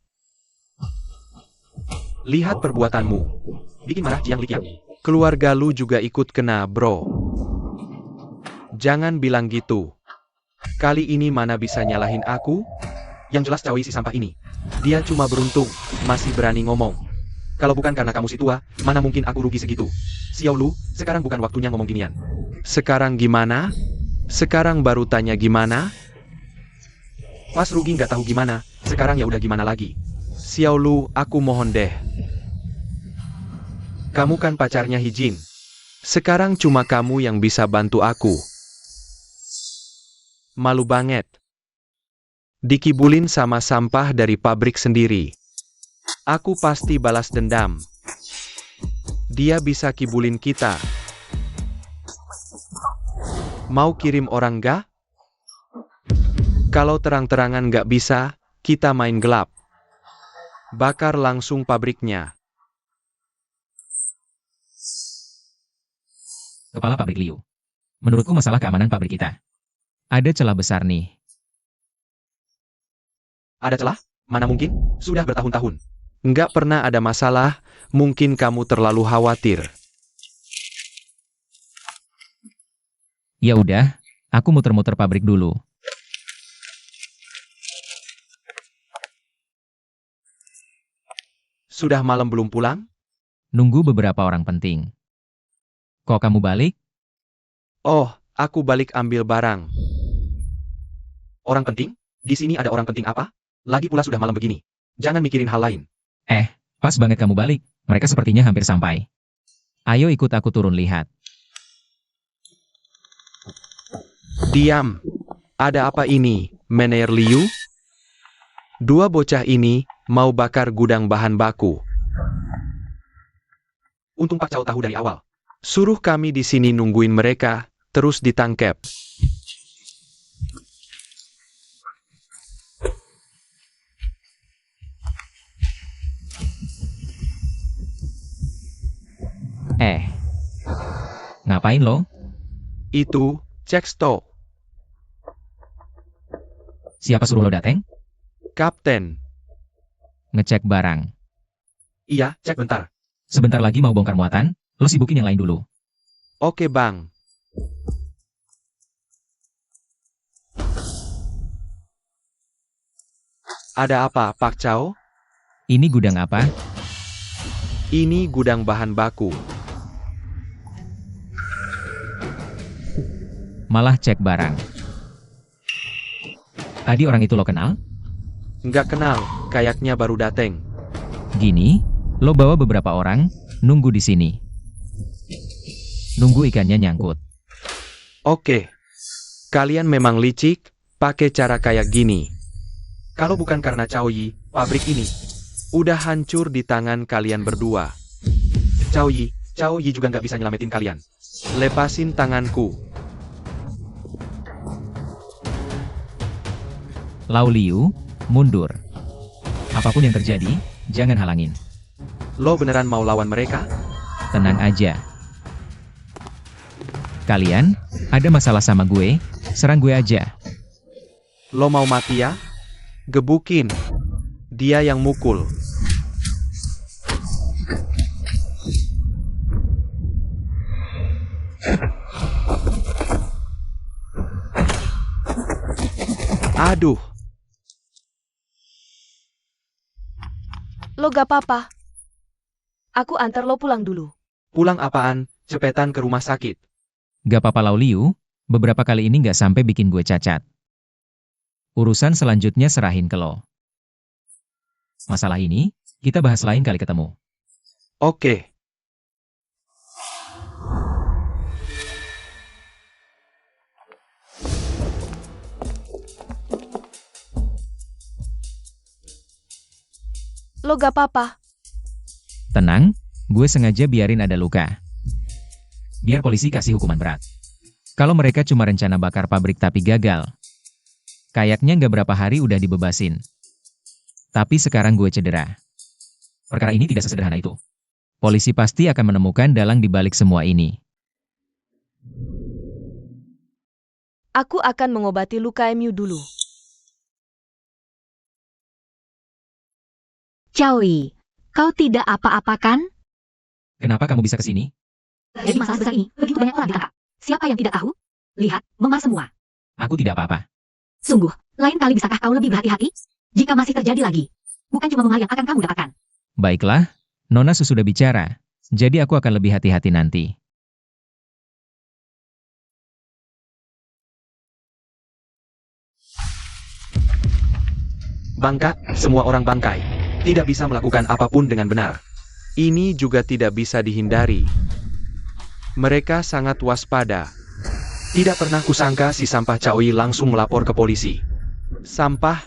Lihat perbuatanmu. Bikin marah Jiang Liqiang. Keluarga lu juga ikut kena, bro. Jangan bilang gitu. Kali ini mana bisa nyalahin aku? Yang jelas Caoi si sampah ini. Dia cuma beruntung, masih berani ngomong. Kalau bukan karena kamu si tua, mana mungkin aku rugi segitu. Xiao Lu, sekarang bukan waktunya ngomong ginian. Sekarang gimana? Sekarang baru tanya gimana? Pas rugi nggak tahu gimana, sekarang ya udah gimana lagi. Xiao Lu, aku mohon deh. Kamu kan pacarnya Hijin. Sekarang cuma kamu yang bisa bantu aku. Malu banget. Dikibulin sama sampah dari pabrik sendiri. Aku pasti balas dendam. Dia bisa kibulin kita. Mau kirim orang gak? Kalau terang-terangan gak bisa, kita main gelap. Bakar langsung pabriknya. Kepala pabrik Liu. Menurutku masalah keamanan pabrik kita. Ada celah besar nih. Ada celah? Mana mungkin? Sudah bertahun-tahun. Nggak pernah ada masalah, mungkin kamu terlalu khawatir. Ya udah, aku muter-muter pabrik dulu. Sudah malam belum pulang? Nunggu beberapa orang penting. Kok kamu balik? Oh, aku balik ambil barang. Orang penting? Di sini ada orang penting apa? Lagi pula sudah malam begini. Jangan mikirin hal lain. Pas banget kamu balik. Mereka sepertinya hampir sampai. Ayo ikut aku turun lihat. Diam. Ada apa ini, Manajer Liu? Dua bocah ini mau bakar gudang bahan baku. Untung Pak Chow tahu dari awal. Suruh kami di sini nungguin mereka, terus ditangkap. Ngapain lo? Itu, cek stok. Siapa suruh lo dateng? Kapten. Ngecek barang. Iya, cek bentar. Sebentar lagi mau bongkar muatan, lo sibukin yang lain dulu. Oke bang. Ada apa, Pak Chow? Ini gudang apa? Ini gudang bahan baku. Malah cek barang. Tadi orang itu lo kenal? Nggak kenal, kayaknya baru dateng. Gini, lo bawa beberapa orang, nunggu di sini. Nunggu ikannya nyangkut. Oke. Kalian memang licik, pakai cara kayak gini. Kalau bukan karena Chow Yi, pabrik ini udah hancur di tangan kalian berdua. Chow Yi juga nggak bisa nyelamatin kalian. Lepasin tanganku. Lau Liu, mundur. Apapun yang terjadi, jangan halangin. Lo beneran mau lawan mereka? Tenang aja. Kalian, ada masalah sama gue, serang gue aja. Lo mau mati ya? Gebukin. Dia yang mukul. Aduh. Lo gak apa-apa. Aku antar lo pulang dulu. Pulang apaan? Cepetan ke rumah sakit. Gak apa-apa Lau Liu, beberapa kali ini gak sampai bikin gue cacat. Urusan selanjutnya serahin ke lo. Masalah ini, kita bahas lain kali ketemu. Oke. Lo gak apa-apa. Tenang, gue sengaja biarin ada luka. Biar polisi kasih hukuman berat. Kalau mereka cuma rencana bakar pabrik tapi gagal, kayaknya nggak berapa hari udah dibebasin. Tapi sekarang gue cedera. Perkara ini tidak sesederhana itu. Polisi pasti akan menemukan dalang di balik semua ini. Aku akan mengobati luka Miu dulu. Chow Yi, kau tidak apa-apa kan? Kenapa kamu bisa ke sini? Dari masalah besar ini, begitu banyak orang ditangkap. Siapa yang tidak tahu? Lihat, memar semua. Aku tidak apa-apa. Sungguh, lain kali bisakah kau lebih berhati-hati? Jika masih terjadi lagi, bukan cuma memar yang akan kamu dapatkan. Baiklah, Nona sudah bicara. Jadi aku akan lebih hati-hati nanti. Bangkat, semua orang bangkai. Tidak bisa melakukan apapun dengan benar. Ini juga tidak bisa dihindari. Mereka sangat waspada. Tidak pernah kusangka si sampah Chow Yi langsung melapor ke polisi. Sampah?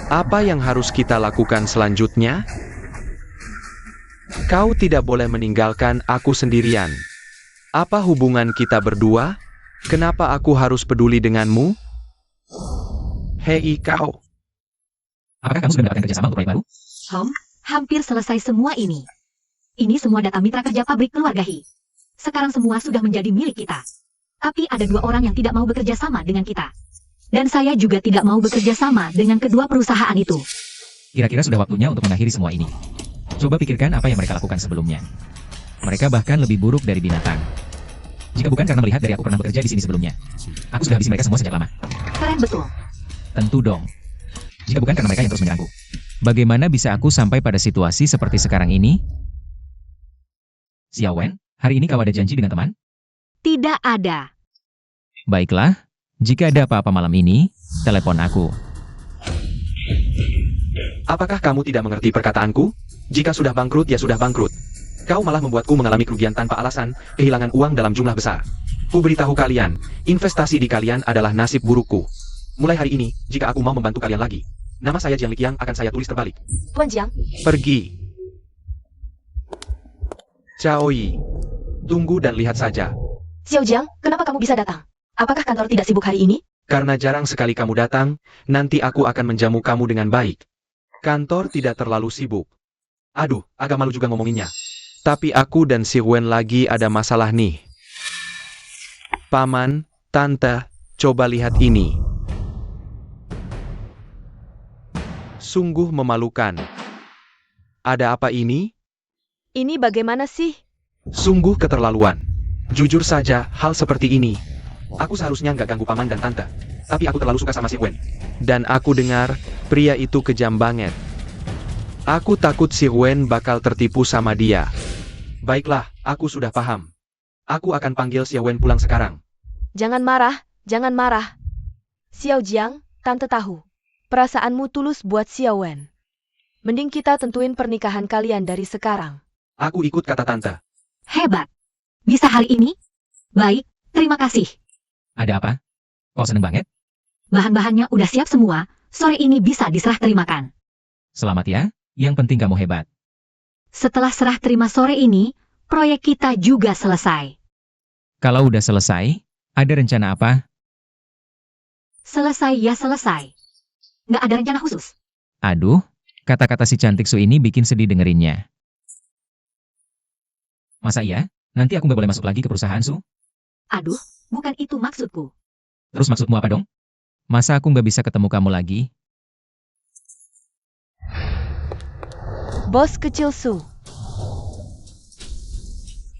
Apa yang harus kita lakukan selanjutnya? Kau tidak boleh meninggalkan aku sendirian. Apa hubungan kita berdua? Kenapa aku harus peduli denganmu? Hei kau. Apakah kamu sudah mendapatkan kerjasama untuk proyek baru? Hampir selesai semua ini. Ini semua data mitra kerja pabrik keluarga He. Sekarang semua sudah menjadi milik kita. Tapi ada dua orang yang tidak mau bekerja sama dengan kita. Dan saya juga tidak mau bekerja sama dengan kedua perusahaan itu. Kira-kira sudah waktunya untuk mengakhiri semua ini. Coba pikirkan apa yang mereka lakukan sebelumnya. Mereka bahkan lebih buruk dari binatang. Jika bukan karena melihat dari aku pernah bekerja di sini sebelumnya, aku sudah habisi mereka semua sejak lama. Keren betul. Tentu dong. Jika bukan karena mereka yang terus menyerangku. Bagaimana bisa aku sampai pada situasi seperti sekarang ini? Xiao Wen, hari ini kau ada janji dengan teman? Tidak ada. Baiklah, jika ada apa-apa malam ini, telepon aku. Apakah kamu tidak mengerti perkataanku? Jika sudah bangkrut ya sudah bangkrut. Kau malah membuatku mengalami kerugian tanpa alasan, kehilangan uang dalam jumlah besar. Ku beritahu kalian, investasi di kalian adalah nasib burukku. Mulai hari ini, jika aku mau membantu kalian lagi, nama saya Jiang Liqiang akan saya tulis terbalik. Tuan Jiang, Pergi. Chow Yi, tunggu dan lihat saja. Xiao Jiang, kenapa kamu bisa datang? Apakah kantor tidak sibuk hari ini? Karena jarang sekali kamu datang, nanti aku akan menjamu kamu dengan baik. Kantor tidak terlalu sibuk. Aduh, agak malu juga ngomonginnya. Tapi aku dan si Wen lagi ada masalah nih. Paman, Tante, coba lihat ini. Sungguh memalukan. Ada apa ini? Ini bagaimana sih? Sungguh keterlaluan. Jujur saja, hal seperti ini. Aku seharusnya nggak ganggu paman dan tante. Tapi aku terlalu suka sama si Wen. Dan aku dengar, pria itu kejam banget. Aku takut si Wen bakal tertipu sama dia. Baiklah, aku sudah paham. Aku akan panggil si Wen pulang sekarang. Jangan marah, jangan marah. Xiao Jiang, tante tahu. Perasaanmu tulus buat Xiao Wen. Mending kita tentuin pernikahan kalian dari sekarang. Aku ikut kata tante. Hebat. Bisa hari ini? Baik, terima kasih. Ada apa? Kok seneng banget? Bahan-bahannya udah siap semua, sore ini bisa diserah terimakan. Selamat ya, yang penting kamu hebat. Setelah serah terima sore ini, proyek kita juga selesai. Kalau udah selesai, ada rencana apa? Selesai ya selesai. Nggak ada rencana khusus. Aduh, kata-kata si cantik Su ini bikin sedih dengerinnya. Masa iya? Nanti aku nggak boleh masuk lagi ke perusahaan Su? Aduh, bukan itu maksudku. Terus maksudmu apa dong? Masa aku nggak bisa ketemu kamu lagi? Bos kecil Su.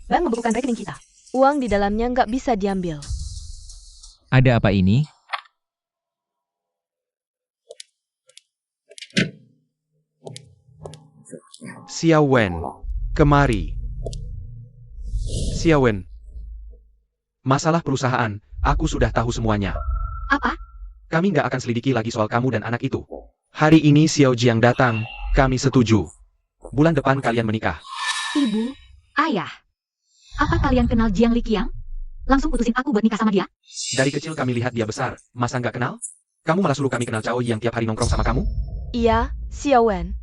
Bang membukukan rekening kita. Uang di dalamnya nggak bisa diambil. Ada apa ini? Xiao Wen, kemari. Xiao Wen. Masalah perusahaan, aku sudah tahu semuanya. Apa? Kami nggak akan selidiki lagi soal kamu dan anak itu. Hari ini Xiao Jiang datang, kami setuju. Bulan depan kalian menikah. Ibu, ayah. Apa kalian kenal Jiang Liqiang? Langsung putusin aku buat nikah sama dia? Dari kecil kami lihat dia besar, masa nggak kenal? Kamu malah suruh kami kenal Cao Yi yang tiap hari nongkrong sama kamu? Iya, Xiao Wen.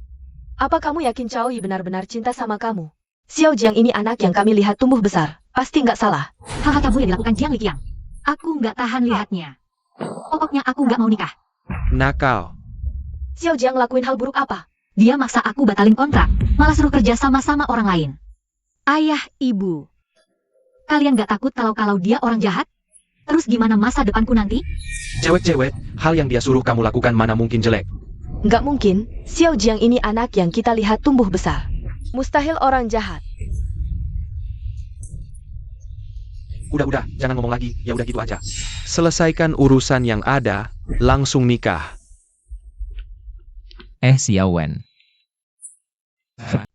Apa kamu yakin Cao Yi benar-benar cinta sama kamu? Xiao Jiang ini anak yang kami lihat tumbuh besar. Pasti nggak salah. Hal-hal cabul yang dilakukan Jiang Liqiang. Aku nggak tahan lihatnya. Pokoknya aku nggak mau nikah. Nakal. Xiao Jiang lakuin hal buruk apa? Dia maksa aku batalin kontrak, malah suruh kerja sama-sama orang lain. Ayah, ibu. Kalian nggak takut kalau dia orang jahat? Terus gimana masa depanku nanti? Cewek-cewek, hal yang dia suruh kamu lakukan mana mungkin jelek. Nggak mungkin, Xiao Jiang ini anak yang kita lihat tumbuh besar. Mustahil orang jahat. Udah, jangan ngomong lagi, ya udah gitu aja. Selesaikan urusan yang ada, langsung nikah. Xiao Wen.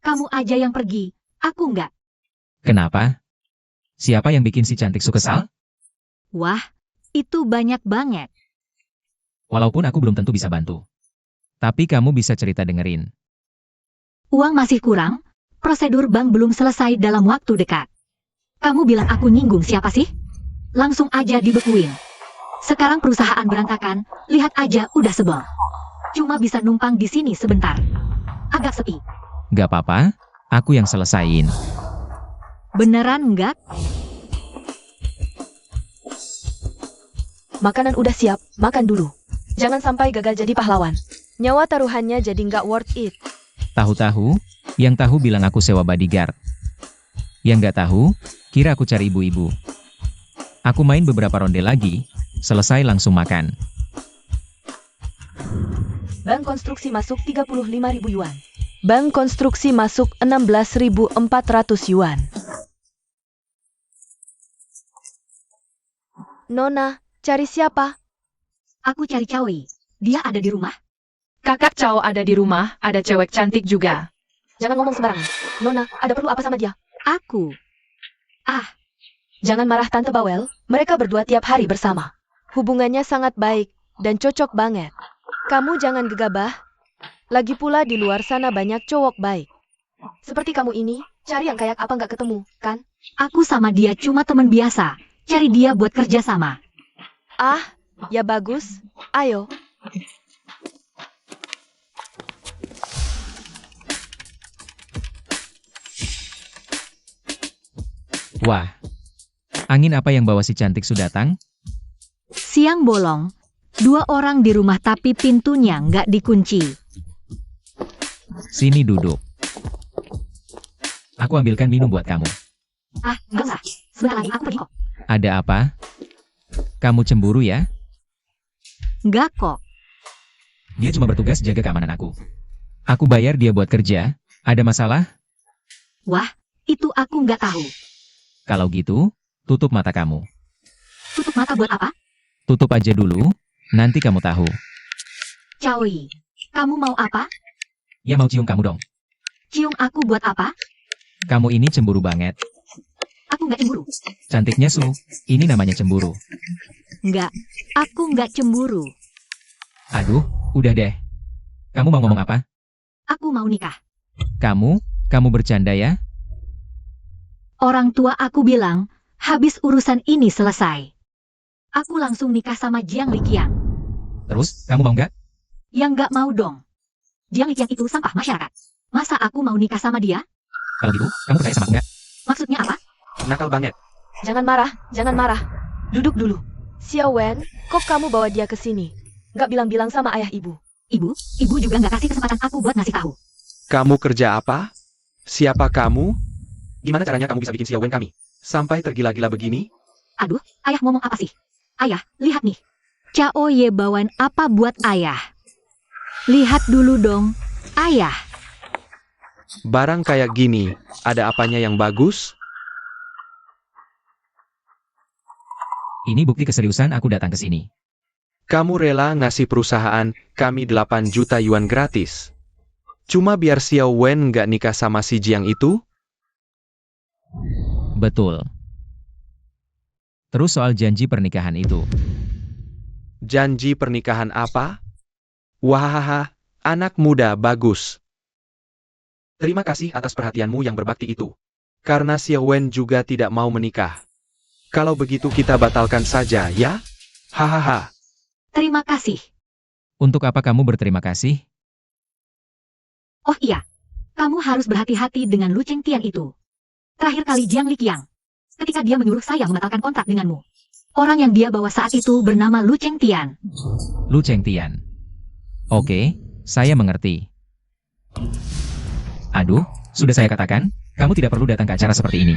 Kamu aja yang pergi, aku nggak. Kenapa? Siapa yang bikin si cantik Su kesal? Wah, itu banyak banget. Walaupun aku belum tentu bisa bantu. Tapi kamu bisa cerita dengerin. Uang masih kurang, prosedur bank belum selesai dalam waktu dekat. Kamu bilang aku nyinggung siapa sih? Langsung aja dibekuin. Sekarang perusahaan berantakan, lihat aja udah sebel. Cuma bisa numpang di sini sebentar. Agak sepi. Gak apa-apa, aku yang selesain. Beneran nggak? Makanan udah siap, makan dulu. Jangan sampai gagal jadi pahlawan. Nyawa taruhannya jadi nggak worth it. Tahu-tahu, yang tahu bilang aku sewa bodyguard. Yang nggak tahu, kira aku cari ibu-ibu. Aku main beberapa ronde lagi, selesai langsung makan. Bank konstruksi masuk 35.000 yuan. Bank konstruksi masuk 16.400 yuan. Nona, cari siapa? Aku cari Cao Yi. Dia ada di rumah. Kakak Cao ada di rumah, ada cewek cantik juga. Jangan ngomong sembarangan. Nona, ada perlu apa sama dia? Aku. Jangan marah Tante Bawel, mereka berdua tiap hari bersama. Hubungannya sangat baik, dan cocok banget. Kamu jangan gegabah. Lagi pula di luar sana banyak cowok baik. Seperti kamu ini, cari yang kayak apa nggak ketemu, kan? Aku sama dia cuma teman biasa. Cari dia buat kerja sama. Ya bagus. Ayo. Wah, angin apa yang bawa si cantik Su datang? Siang bolong. 2 orang di rumah tapi pintunya nggak dikunci. Sini duduk. Aku ambilkan minum buat kamu. Ah, nggak usah. Sebentar lagi aku pergi kok. Ada apa? Kamu cemburu ya? Nggak kok. Dia cuma bertugas jaga keamanan aku. Aku bayar dia buat kerja. Ada masalah? Wah, itu aku nggak tahu. Kalau gitu, tutup mata kamu. Tutup mata buat apa? Tutup aja dulu, nanti kamu tahu. Caoi, kamu mau apa? Ya mau cium kamu dong. Cium aku buat apa? Kamu ini cemburu banget. Aku nggak cemburu. Cantiknya Su, ini namanya cemburu. Nggak, aku nggak cemburu. Aduh, udah deh. Kamu mau ngomong apa? Aku mau nikah. Kamu bercanda ya? Orang tua aku bilang, habis urusan ini selesai. Aku langsung nikah sama Jiang Liqiang. Terus, kamu mau nggak? Yang nggak mau dong. Jiang Liqiang itu sampah masyarakat. Masa aku mau nikah sama dia? Kalau gitu, kamu percaya sama aku nggak? Maksudnya apa? Nakal banget. Jangan marah, jangan marah. Duduk dulu. Xiao Wen, kok kamu bawa dia ke sini? Nggak bilang-bilang sama ayah ibu. Ibu juga nggak kasih kesempatan aku buat ngasih tahu. Kamu kerja apa? Siapa kamu? Gimana caranya kamu bisa bikin Xiao Wen kami sampai tergila-gila begini? Aduh, ayah ngomong apa sih? Ayah, lihat nih. Cao Ye bawain apa buat ayah? Lihat dulu dong, ayah. Barang kayak gini, ada apanya yang bagus? Ini bukti keseriusan aku datang ke sini. Kamu rela ngasih perusahaan kami 8 juta yuan gratis. Cuma biar Xiao Wen nggak nikah sama si Jiang itu? Betul. Terus soal janji pernikahan itu. Janji pernikahan apa? Wahaha, anak muda bagus. Terima kasih atas perhatianmu yang berbakti itu. Karena Xiao Wen juga tidak mau menikah. Kalau begitu kita batalkan saja ya? Hahaha. Terima kasih. Untuk apa kamu berterima kasih? Oh iya, kamu harus berhati-hati dengan Lu Chengtian itu. Terakhir kali Jiang Liqiang, ketika dia menyuruh saya membatalkan kontrak denganmu. Orang yang dia bawa saat itu bernama Lu Chengtian. Lu Chengtian. Oke, saya mengerti. Aduh, sudah saya katakan, kamu tidak perlu datang ke acara seperti ini.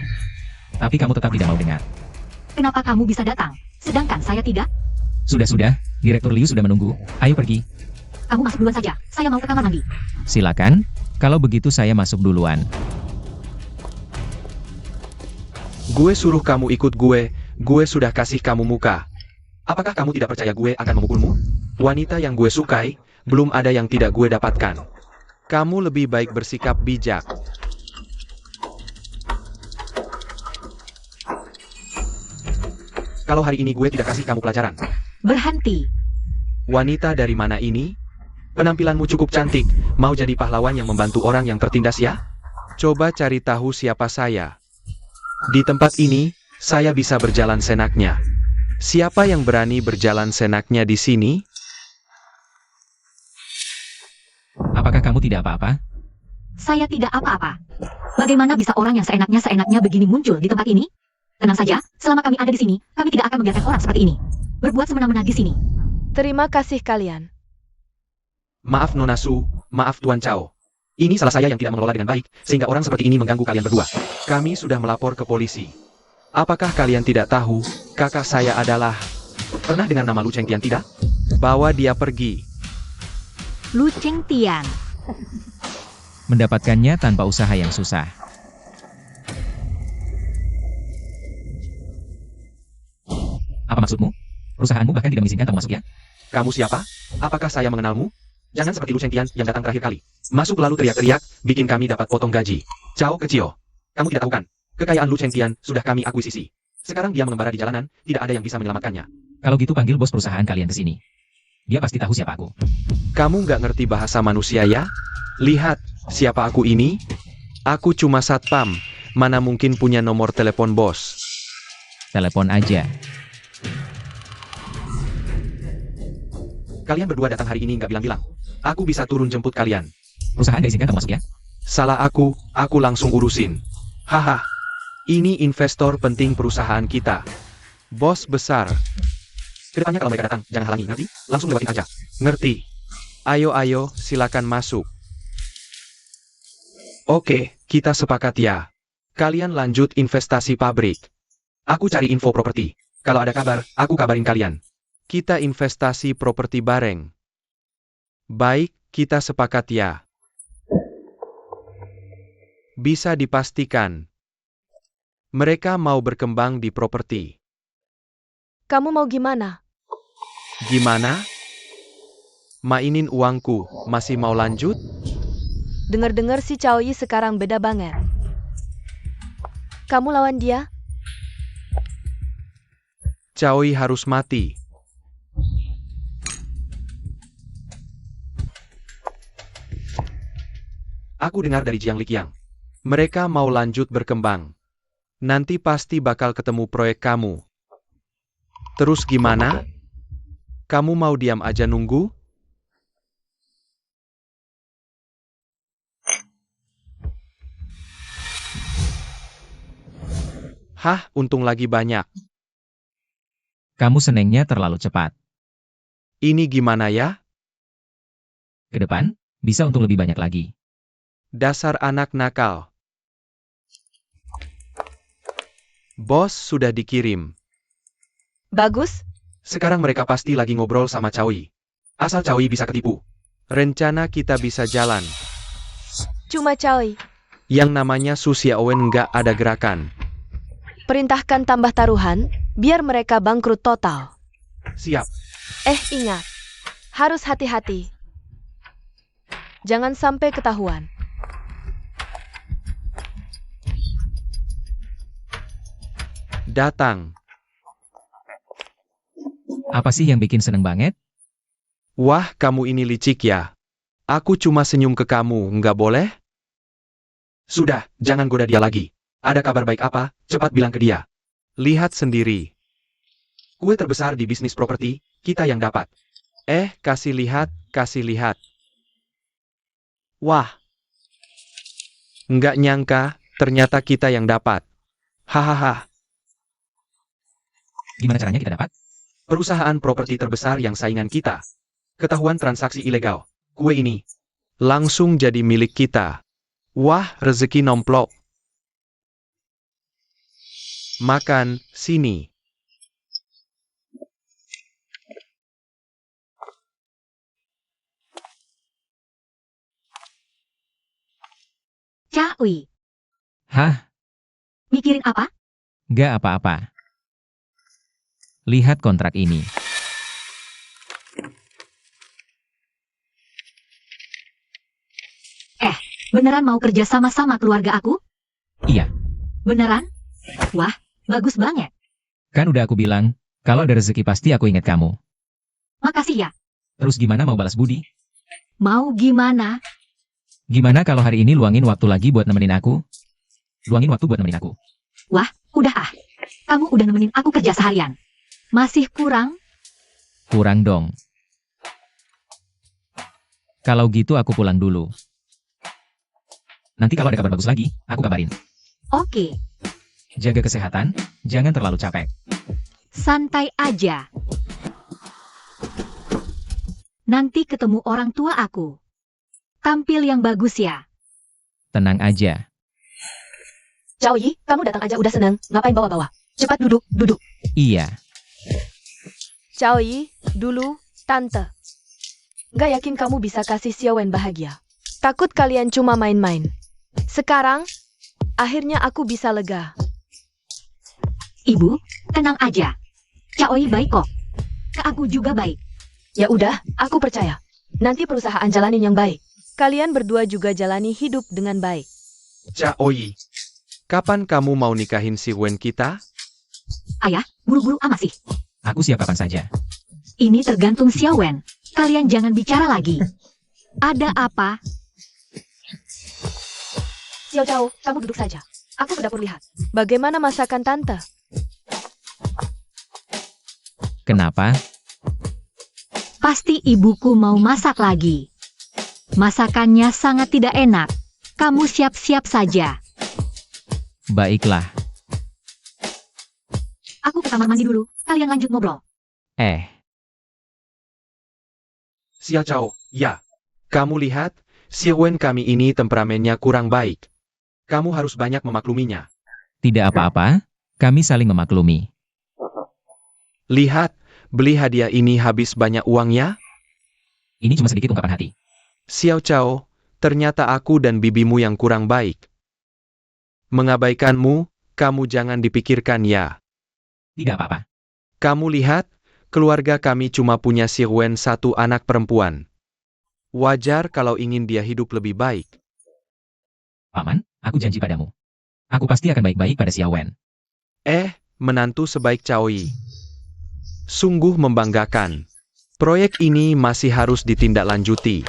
Tapi kamu tetap tidak mau dengar. Kenapa kamu bisa datang, sedangkan saya tidak? Sudah, Direktur Liu sudah menunggu. Ayo pergi. Kamu masuk duluan saja, saya mau ke kamar mandi. Silakan, kalau begitu saya masuk duluan. Gue suruh kamu ikut gue sudah kasih kamu muka. Apakah kamu tidak percaya gue akan memukulmu? Wanita yang gue sukai, belum ada yang tidak gue dapatkan. Kamu lebih baik bersikap bijak. Kalau hari ini gue tidak kasih kamu pelajaran. Berhenti. Wanita dari mana ini? Penampilanmu cukup cantik, mau jadi pahlawan yang membantu orang yang tertindas ya? Coba cari tahu siapa saya. Di tempat ini, saya bisa berjalan senaknya. Siapa yang berani berjalan senaknya di sini? Apakah kamu tidak apa-apa? Saya tidak apa-apa. Bagaimana bisa orang yang seenaknya begini muncul di tempat ini? Tenang saja, selama kami ada di sini, kami tidak akan membiarkan orang seperti ini berbuat semena-mena di sini. Terima kasih kalian. Maaf Nona Su, maaf Tuan Chao. Ini salah saya yang tidak mengelola dengan baik, sehingga orang seperti ini mengganggu kalian berdua. Kami sudah melapor ke polisi. Apakah kalian tidak tahu, kakak saya adalah... Pernah dengar nama Lu Chengtian tidak? Bawa dia pergi. Lu Chengtian. Mendapatkannya tanpa usaha yang susah. Apa maksudmu? Perusahaanmu bahkan tidak mengizinkan kamu masuk ya? Kamu siapa? Apakah saya mengenalmu? Jangan seperti Lu Chengtian yang datang terakhir kali. Masuk lalu teriak-teriak, bikin kami dapat potong gaji. Cao kecil. Kamu tidak tahu kan? Kekayaan Lu Chengtian sudah kami akuisisi. Sekarang dia mengembara di jalanan, tidak ada yang bisa menyelamatkannya. Kalau gitu panggil bos perusahaan kalian ke sini. Dia pasti tahu siapa aku. Kamu nggak ngerti bahasa manusia ya? Lihat, siapa aku ini? Aku cuma satpam. Mana mungkin punya nomor telepon bos? Telepon aja. Kalian berdua datang hari ini nggak bilang-bilang. Aku bisa turun jemput kalian. Perusahaan gak izinkan kamu masuk ya? Salah aku langsung urusin. Haha. Ini investor penting perusahaan kita. Bos besar. Kedepannya kalau mereka datang, jangan halangi, ngerti? Langsung lewatin aja. Ngerti? Ayo, silakan masuk. Oke, kita sepakat ya. Kalian lanjut investasi pabrik. Aku cari info properti. Kalau ada kabar, aku kabarin kalian. Kita investasi properti bareng. Baik, kita sepakat ya. Bisa dipastikan. Mereka mau berkembang di properti. Kamu mau gimana? Gimana? Mainin uangku, masih mau lanjut? Dengar-dengar si Cao Yi sekarang beda banget. Kamu lawan dia? Cao Yi harus mati. Aku dengar dari Jiang Liqiang. Mereka mau lanjut berkembang. Nanti pasti bakal ketemu proyek kamu. Terus gimana? Kamu mau diam aja nunggu? Hah, untung lagi banyak. Kamu senengnya terlalu cepat. Ini gimana ya? Ke depan, bisa untuk lebih banyak lagi. Dasar anak nakal. Bos sudah dikirim. Bagus. Sekarang mereka pasti lagi ngobrol sama Cao Yi. Asal Cao Yi bisa ketipu. Rencana kita bisa jalan. Cuma Cao Yi. Yang namanya Su Xiaowen nggak ada gerakan. Perintahkan tambah taruhan, biar mereka bangkrut total. Siap. Ingat. Harus hati-hati. Jangan sampai ketahuan. Datang. Apa sih yang bikin seneng banget? Wah, kamu ini licik ya. Aku cuma senyum ke kamu, nggak boleh? Sudah, jangan goda dia lagi. Ada kabar baik apa, cepat bilang ke dia. Lihat sendiri. Kue terbesar di bisnis properti, kita yang dapat. Kasih lihat, kasih lihat. Wah. Nggak nyangka, ternyata kita yang dapat. Hahaha. Gimana caranya kita dapat? Perusahaan properti terbesar yang saingan kita. Ketahuan transaksi ilegal. Kue ini langsung jadi milik kita. Wah, rezeki nomplok. Makan, sini. Cao Yi, Hah? mikirin apa? Gak apa-apa. Lihat kontrak ini. Beneran mau kerja sama-sama keluarga aku? Iya, Beneran? Wah, bagus banget. kan udah aku bilang, kalau ada rezeki pasti aku ingat kamu. Makasih ya. Terus gimana mau balas budi? Mau gimana? Gimana kalau hari ini luangin waktu lagi buat nemenin aku? Luangin waktu buat nemenin aku. Wah, udah ah. Kamu udah nemenin aku kerja seharian. Masih kurang? Kurang dong. Kalau gitu aku pulang dulu. Nanti kalau ada kabar bagus lagi, aku kabarin. Oke, Jaga kesehatan, jangan terlalu capek. santai aja. Nanti ketemu orang tua aku. Tampil yang bagus ya. Tenang aja. Cao Yi, kamu datang aja udah seneng. Ngapain bawa-bawa? Cepat duduk, duduk. Iya, Cao Yi, dulu, tante. Gak yakin kamu bisa kasih Xiaowen bahagia. Takut kalian cuma main-main. Sekarang, akhirnya aku bisa lega. Ibu, tenang aja. Cao Yi baik kok. Ke aku juga baik. Ya udah, aku percaya. Nanti perusahaan jalanin yang baik. Kalian berdua juga jalani hidup dengan baik. Cao Yi. Kapan kamu mau nikahin si Wen kita? Ayah, buru-buru amat sih. aku siap kapan saja. Ini tergantung Xiaowen. Kalian jangan bicara lagi. Ada apa? Xiao Cao, kamu duduk saja. Aku ke dapur lihat. Bagaimana masakan tante? Kenapa? Pasti ibuku mau masak lagi. Masakannya sangat tidak enak. Kamu siap-siap saja. Baiklah. Aku ke kamar mandi dulu. Kalian lanjut ngobrol. Xiao Cao, ya. Kamu lihat, si Wen kami ini temperamennya kurang baik. Kamu harus banyak memakluminya. Tidak apa-apa, kami saling memaklumi. Lihat, beli hadiah ini habis banyak uangnya? Ini cuma sedikit ungkapan hati. Xiao Chao, ternyata aku dan bibimu yang kurang baik. Mengabaikanmu, kamu jangan dipikirkan ya. Tidak apa-apa. Kamu lihat, keluarga kami cuma punya si Wen satu anak perempuan. Wajar kalau ingin dia hidup lebih baik. Paman, aku janji padamu. Aku pasti akan baik-baik pada Xiao Wen. Menantu sebaik Cao Yi. Sungguh membanggakan. Proyek ini masih harus ditindaklanjuti.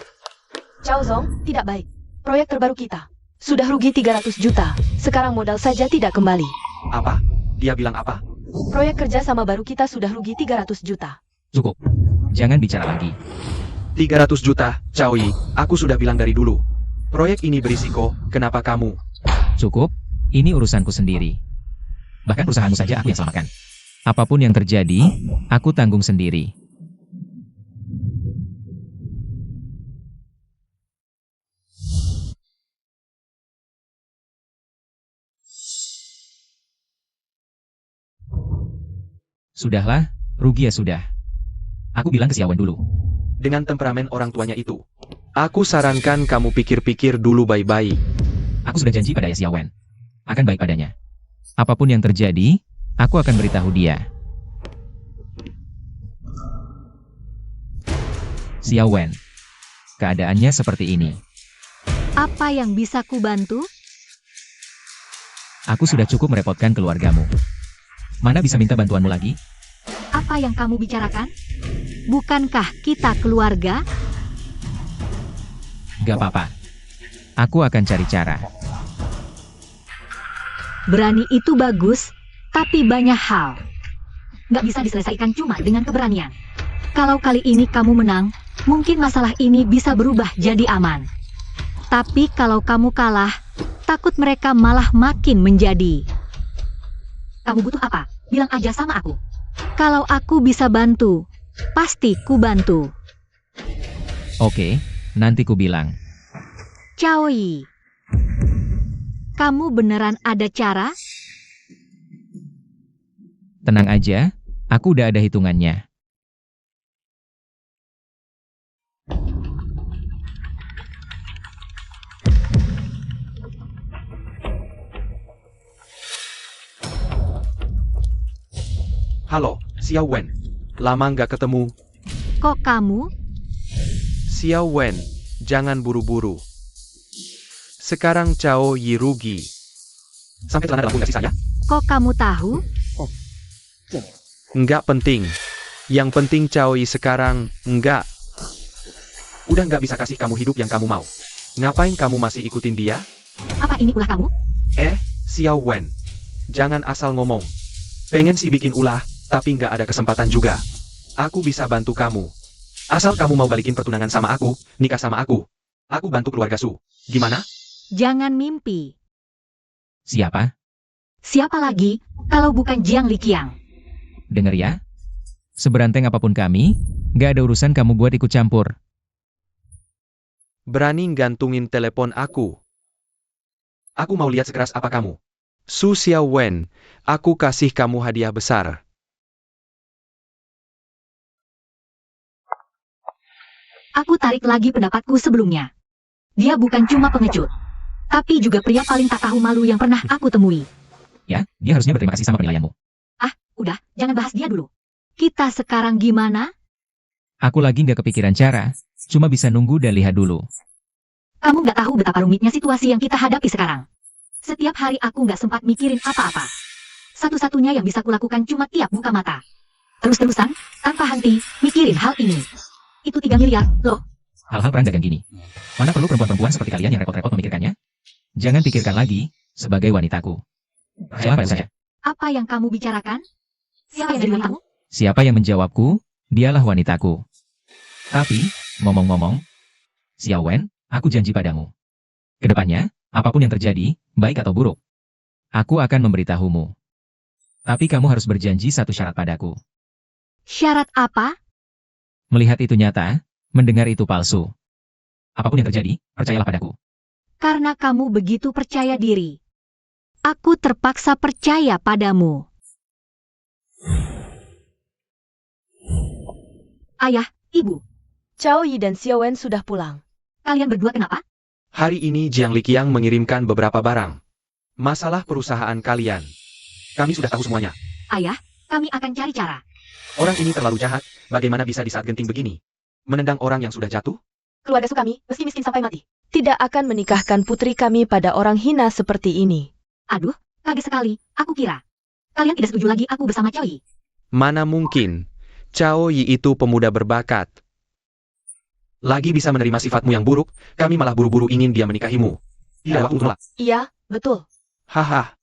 Cao Zong, tidak baik. Proyek terbaru kita. Sudah rugi 300 juta. Sekarang modal saja tidak kembali. Apa? Dia bilang apa? Proyek kerja sama baru kita sudah rugi 300 juta. Cukup. Jangan bicara lagi. 300 juta, Cao Yi, aku sudah bilang dari dulu. Proyek ini berisiko, kenapa kamu? Cukup, ini urusanku sendiri. Bahkan perusahaanmu saja aku yang selamatkan. Apapun yang terjadi, aku tanggung sendiri. Sudahlah, rugi ya sudah. Aku bilang ke Xiao Wen dulu. Dengan temperamen orang tuanya itu. Aku sarankan kamu pikir-pikir dulu baik-baik. Aku sudah janji pada Xiao Wen. Akan baik padanya. Apapun yang terjadi, aku akan beritahu dia. Xiao Wen. Keadaannya seperti ini. Apa yang bisa kubantu? Aku sudah cukup merepotkan keluargamu. Mana bisa minta bantuanmu lagi? Apa yang kamu bicarakan? Bukankah kita keluarga? Gak apa-apa. Aku akan cari cara. Berani itu bagus, tapi banyak hal nggak bisa diselesaikan cuma dengan keberanian. Kalau kali ini kamu menang, mungkin masalah ini bisa berubah jadi aman. Tapi kalau kamu kalah, takut mereka malah makin menjadi. Kamu butuh apa? Bilang aja sama aku. Kalau aku bisa bantu, pasti ku bantu. Oke, nanti ku bilang. Cao Yi, kamu beneran ada cara? Tenang aja, aku udah ada hitungannya. Halo, Xiao Wen. Lama nggak ketemu. Kok kamu? Xiao Wen, jangan buru-buru. Sekarang Cao Yi rugi. Sampai celana dalamku nggak sisa ya? Kok kamu tahu? Nggak penting. Yang penting Cao Yi sekarang, nggak. Udah nggak bisa kasih kamu hidup yang kamu mau. Ngapain kamu masih ikutin dia? Apa ini ulah kamu? Xiao Wen. Jangan asal ngomong. Pengen sih bikin ulah, tapi nggak ada kesempatan juga. Aku bisa bantu kamu. Asal kamu mau balikin pertunangan sama aku, nikah sama aku. Aku bantu keluarga Su. Gimana? Jangan mimpi. Siapa? Siapa lagi, kalau bukan Jiang Liqiang? Dengar ya. Seberanteng apapun kami, gak ada urusan kamu buat ikut campur. Berani gantungin telepon aku. Aku mau lihat sekeras apa kamu. Su Xiao Wen, aku kasih kamu hadiah besar. Aku tarik lagi pendapatku sebelumnya. Dia bukan cuma pengecut, tapi juga pria paling tak tahu malu yang pernah aku temui. Ya, dia harusnya berterima kasih sama penilaianmu. Udah, jangan bahas dia dulu. Kita sekarang gimana? Aku lagi gak kepikiran cara, cuma bisa nunggu dan lihat dulu. Kamu nggak tahu betapa rumitnya situasi yang kita hadapi sekarang. Setiap hari aku nggak sempat mikirin apa-apa. Satu-satunya yang bisa kulakukan cuma tiap buka mata. Terus-terusan, tanpa henti, mikirin hal ini. Itu 3 miliar, loh. Hal-hal perang dagang gini. Mana perlu perempuan-perempuan seperti kalian yang repot-repot memikirkannya? Jangan pikirkan lagi, sebagai wanitaku. Percayalah pada saya. Apa yang kamu bicarakan? Siapa yang jadi wanitamu? Siapa yang menjawabku, dialah wanitaku. Tapi, ngomong-ngomong, Xiao Wen, aku janji padamu. Kedepannya, apapun yang terjadi, baik atau buruk, aku akan memberitahumu. Tapi kamu harus berjanji satu syarat padaku. Syarat apa? Melihat itu nyata, mendengar itu palsu. Apapun yang terjadi, percayalah padaku. Karena kamu begitu percaya diri. Aku terpaksa percaya padamu. Ayah, Ibu, Cao Yi dan Xiao Wen sudah pulang. kalian berdua kenapa? Hari ini Jiang Liqiang mengirimkan beberapa barang. Masalah perusahaan kalian. Kami sudah tahu semuanya. Ayah, kami akan cari cara. Orang ini terlalu jahat, bagaimana bisa di saat genting begini? Menendang orang yang sudah jatuh? Keluarga Sukami, meski miskin sampai mati, tidak akan menikahkan putri kami pada orang hina seperti ini. Aduh, kaget sekali. Aku kira kalian tidak setuju lagi aku bersama Cao Yi. Mana mungkin? Cao Yi itu pemuda berbakat. Lagi bisa menerima sifatmu yang buruk, kami malah buru-buru ingin dia menikahimu. Tidak waktu menolak. Iya, betul. Haha,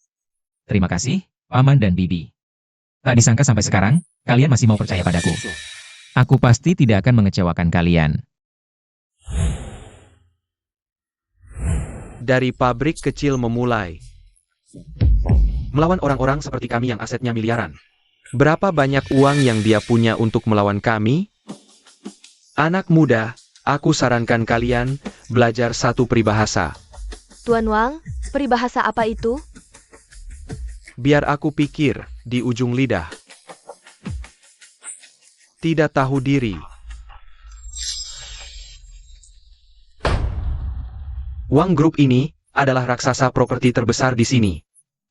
Terima kasih, Paman dan Bibi. Tak disangka sampai sekarang, kalian masih mau percaya padaku. Aku pasti tidak akan mengecewakan kalian. dari pabrik kecil memulai. Melawan orang-orang seperti kami yang asetnya miliaran. Berapa banyak uang yang dia punya untuk melawan kami? Anak muda, aku sarankan kalian belajar satu peribahasa. Tuan Wang, peribahasa apa itu? Biar aku pikir di ujung lidah. Tidak tahu diri. Wang Group ini adalah raksasa properti terbesar di sini.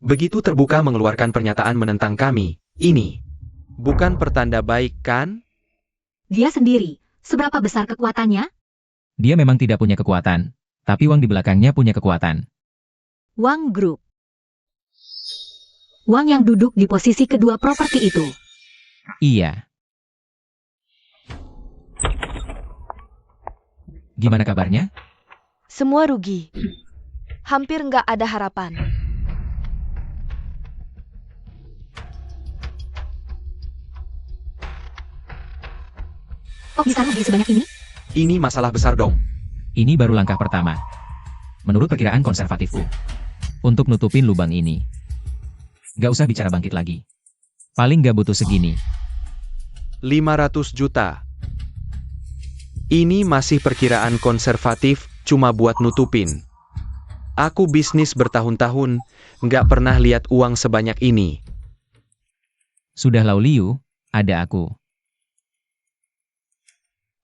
Begitu terbuka mengeluarkan pernyataan menentang kami, ini bukan pertanda baik, kan? Dia sendiri, seberapa besar kekuatannya? Dia memang tidak punya kekuatan, tapi Wang di belakangnya punya kekuatan. Wang Group. Wang yang duduk di posisi kedua properti itu. Iya. Gimana kabarnya? Semua rugi. Hampir nggak ada harapan. Kok bisa rugi sebanyak ini? Ini masalah besar dong. Ini baru langkah pertama. Menurut perkiraan konservatifku. Untuk nutupin lubang ini. Gak usah bicara bangkit lagi. Paling gak butuh segini. 500 juta. Ini masih perkiraan konservatif, cuma buat nutupin. Aku bisnis bertahun-tahun, nggak pernah lihat uang sebanyak ini. Sudah Lau Liu, ada aku.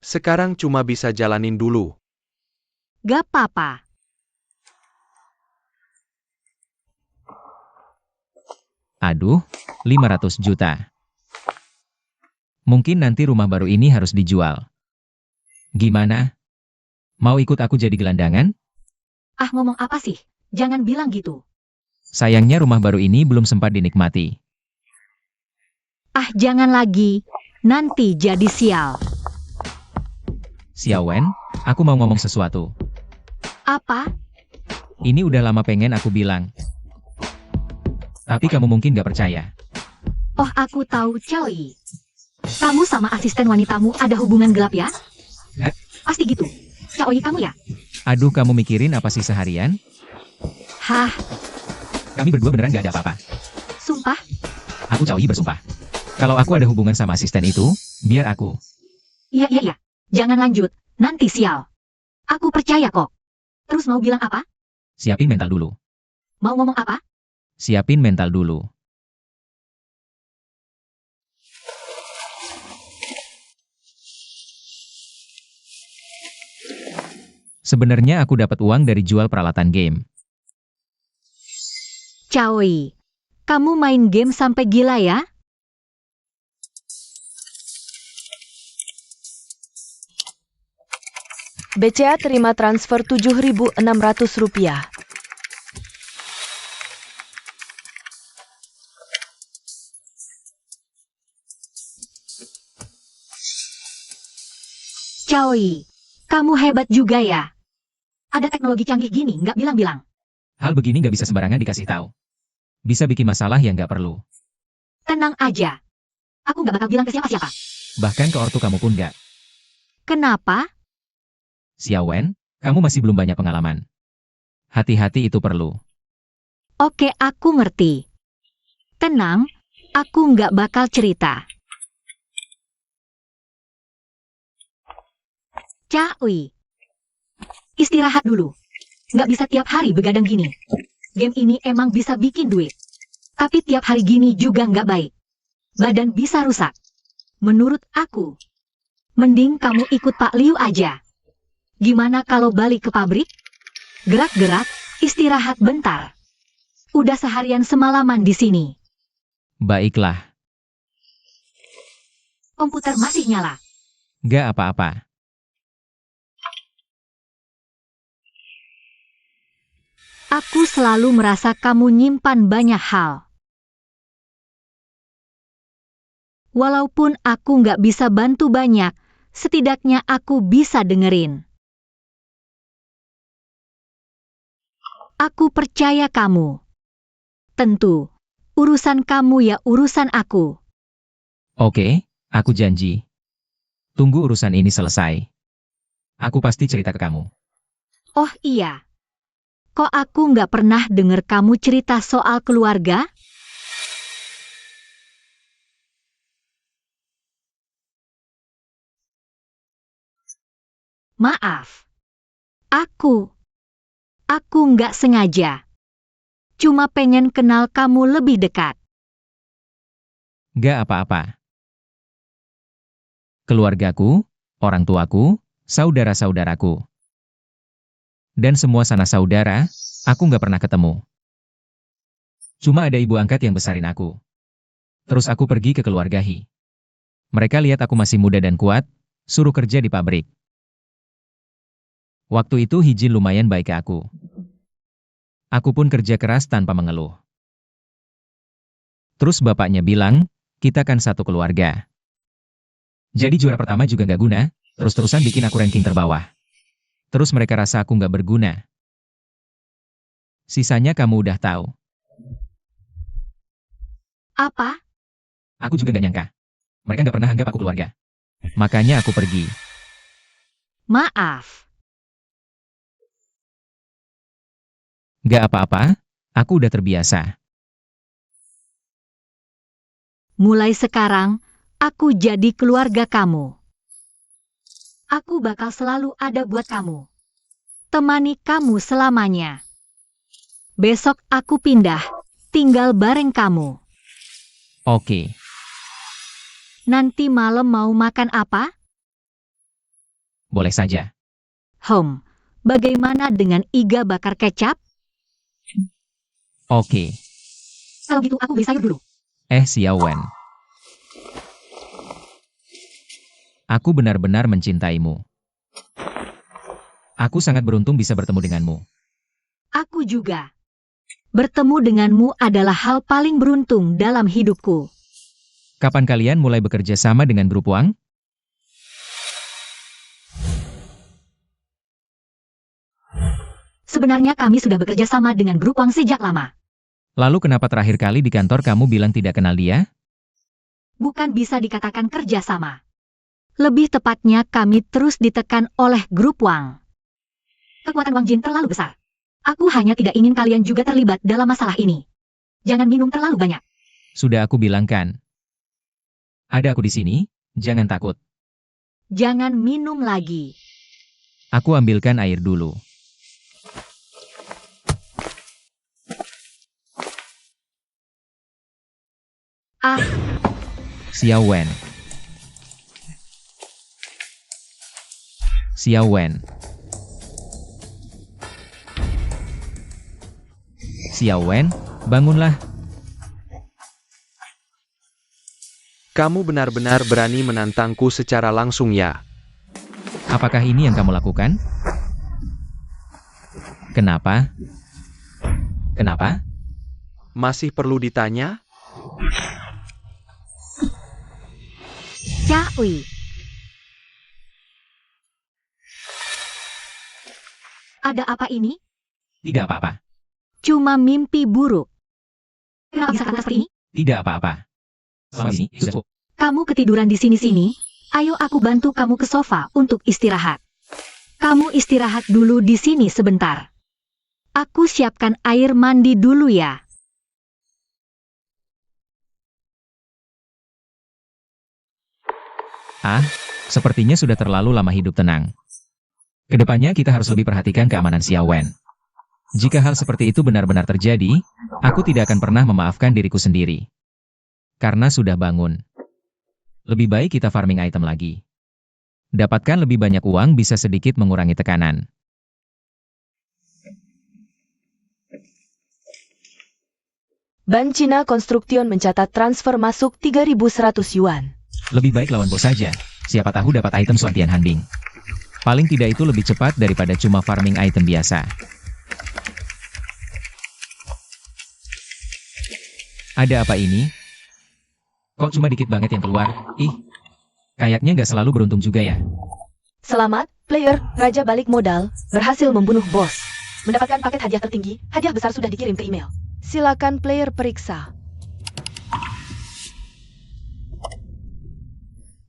Sekarang cuma bisa jalanin dulu. Gak apa-apa. Aduh, 500 juta. Mungkin nanti rumah baru ini harus dijual. Gimana? Mau ikut aku jadi gelandangan? Ah, ngomong apa sih? Jangan bilang gitu. Sayangnya rumah baru ini belum sempat dinikmati. Ah, jangan lagi. Nanti jadi sial. Xiao Wen, aku mau ngomong sesuatu. Apa? Ini udah lama pengen aku bilang. Tapi kamu mungkin gak percaya. Oh, aku tahu, Choi. Kamu sama asisten wanitamu ada hubungan gelap ya? Hah? Pasti gitu. Choi kamu ya? Aduh, kamu mikirin apa sih seharian? Hah, Kami berdua beneran gak ada apa-apa. sumpah? Aku Cao Yi bersumpah. Kalau aku ada hubungan sama asisten itu, biar aku. Iya. Jangan lanjut, nanti sial. Aku percaya kok. Terus mau bilang apa? Siapin mental dulu. Mau ngomong apa? Siapin mental dulu. Sebenarnya aku dapat uang dari jual peralatan game. Choi, kamu main game sampai gila ya? BCA terima transfer Rp7.600. Choi, kamu hebat juga ya. Ada teknologi canggih gini, nggak bilang-bilang. Hal begini gak bisa sembarangan dikasih tahu. Bisa bikin masalah yang gak perlu. Tenang aja. Aku nggak bakal bilang ke siapa-siapa. Bahkan ke ortu kamu pun gak. Kenapa? Xiao Wen, kamu masih belum banyak pengalaman. Hati-hati itu perlu. Oke, aku ngerti. Tenang, aku nggak bakal cerita. Choi, istirahat dulu. Nggak bisa tiap hari begadang gini. Game ini emang bisa bikin duit. Tapi tiap hari gini juga nggak baik. Badan bisa rusak. Menurut aku, mending kamu ikut Pak Liu aja. Gimana kalau balik ke pabrik? Gerak-gerak, istirahat bentar. Udah seharian semalaman di sini. Baiklah, Komputer masih nyala. gak apa-apa. Aku selalu merasa kamu nyimpan banyak hal. Walaupun aku nggak bisa bantu banyak, setidaknya aku bisa dengerin. Aku percaya kamu. Tentu, urusan kamu ya urusan aku. Oke, aku janji. Tunggu urusan ini selesai. Aku pasti cerita ke kamu. Oh iya. Kok aku nggak pernah denger kamu cerita soal keluarga? Maaf. Aku nggak sengaja. Cuma pengen kenal kamu lebih dekat. Gak apa-apa. Keluargaku, orang tuaku, saudara-saudaraku. Dan semua sanak saudara, aku gak pernah ketemu. Cuma ada ibu angkat yang besarin aku. Terus aku pergi ke keluarga Hi. Mereka lihat aku masih muda dan kuat, suruh kerja di pabrik. Waktu itu Hijin lumayan baik ke aku. Aku pun kerja keras tanpa mengeluh. Terus bapaknya bilang, kita kan satu keluarga. Jadi juara pertama juga gak guna, terus-terusan bikin aku ranking terbawah. Terus mereka rasa aku gak berguna. Sisanya kamu udah tahu. Apa? Aku juga gak nyangka. Mereka gak pernah anggap aku keluarga. Makanya aku pergi. Maaf. Gak apa-apa, aku udah terbiasa. Mulai sekarang, aku jadi keluarga kamu. Aku bakal selalu ada buat kamu. Temani kamu selamanya. Besok aku pindah, tinggal bareng kamu. Oke, Nanti malam mau makan apa? boleh saja. Bagaimana dengan iga bakar kecap? Oke. Kalau gitu aku beli sayur dulu. Xiao Wen. Aku benar-benar mencintaimu. Aku sangat beruntung bisa bertemu denganmu. Aku juga. Bertemu denganmu adalah hal paling beruntung dalam hidupku. Kapan kalian mulai bekerja sama dengan grup Wang? Sebenarnya kami sudah bekerja sama dengan grup Wang sejak lama. Lalu kenapa terakhir kali di kantor kamu bilang tidak kenal dia? Bukan bisa dikatakan kerja sama. Lebih tepatnya kami terus ditekan oleh grup Wang. Kekuatan Wang Jin terlalu besar. Aku hanya tidak ingin kalian juga terlibat dalam masalah ini. Jangan minum terlalu banyak. Sudah aku bilang kan. Ada aku di sini, jangan takut. Jangan minum lagi. Aku ambilkan air dulu. Ah, Xiao Wen. Xiao Wen. Xiao Wen, bangunlah. Kamu benar-benar berani menantangku secara langsung ya. Apakah ini yang kamu lakukan? Kenapa? Kenapa? Masih perlu ditanya? Caui. Ada apa ini? Tidak apa-apa. Cuma mimpi buruk. Kenapa bisa kata seperti ini? Tidak apa-apa. Selama ini, sudah cukup. Kamu ketiduran di sini-sini. Ayo aku bantu kamu ke sofa untuk istirahat. Kamu istirahat dulu di sini sebentar. Aku siapkan air mandi dulu ya. Ah, sepertinya sudah terlalu lama hidup tenang. Kedepannya kita harus lebih perhatikan keamanan Xiao Wen. Jika hal seperti itu benar-benar terjadi, aku tidak akan pernah memaafkan diriku sendiri. Karena sudah bangun. Lebih baik kita farming item lagi. Dapatkan lebih banyak uang bisa sedikit mengurangi tekanan. Bank Cina Construction mencatat transfer masuk 3.100 yuan. Lebih baik lawan bos saja. Siapa tahu dapat item Suantian Hanbing. Paling tidak itu lebih cepat daripada cuma farming item biasa. Ada apa ini? Kok cuma dikit banget yang keluar? Ih, kayaknya nggak selalu beruntung juga ya. Selamat, player, Raja Balik Modal, berhasil membunuh bos. Mendapatkan paket hadiah tertinggi, hadiah besar sudah dikirim ke email. Silakan player periksa.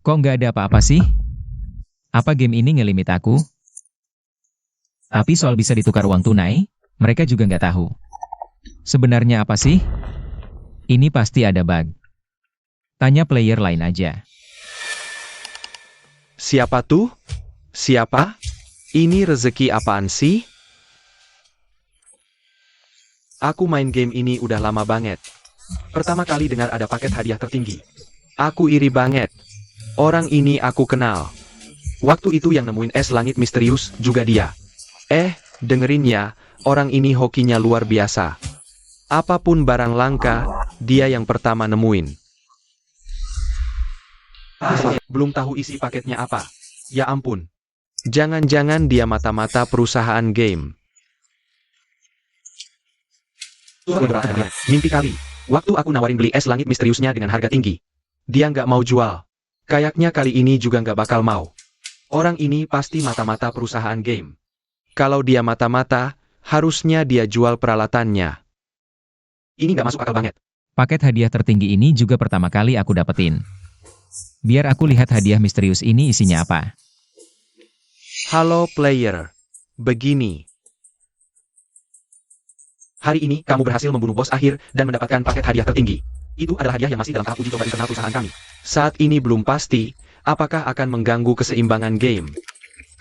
Kok nggak ada apa-apa sih? Apa game ini ngelimit aku? Tapi soal bisa ditukar uang tunai, mereka juga nggak tahu. Sebenarnya apa sih? Ini pasti ada bug. Tanya player lain aja. Siapa tuh? Siapa? Ini rezeki apaan sih? Aku main game ini udah lama banget. Pertama kali dengar ada paket hadiah tertinggi. Aku iri banget. Orang ini aku kenal. Waktu itu yang nemuin es langit misterius juga dia. Dengerin ya, orang ini hokinya luar biasa. Apapun barang langka, dia yang pertama nemuin. Belum tahu isi paketnya apa. Ya ampun. Jangan-jangan dia mata-mata perusahaan game. Mimpi kali. Waktu aku nawarin beli es langit misteriusnya dengan harga tinggi. Dia nggak mau jual. Kayaknya kali ini juga nggak bakal mau. Orang ini pasti mata-mata perusahaan game. Kalau dia mata-mata, harusnya dia jual peralatannya. Ini nggak masuk akal banget. Paket hadiah tertinggi ini juga pertama kali aku dapetin. Biar aku lihat hadiah misterius ini isinya apa. Halo player. Begini. Hari ini kamu berhasil membunuh bos akhir dan mendapatkan paket hadiah tertinggi. Itu adalah hadiah yang masih dalam tahap uji coba internal perusahaan kami. Saat ini belum pasti, apakah akan mengganggu keseimbangan game.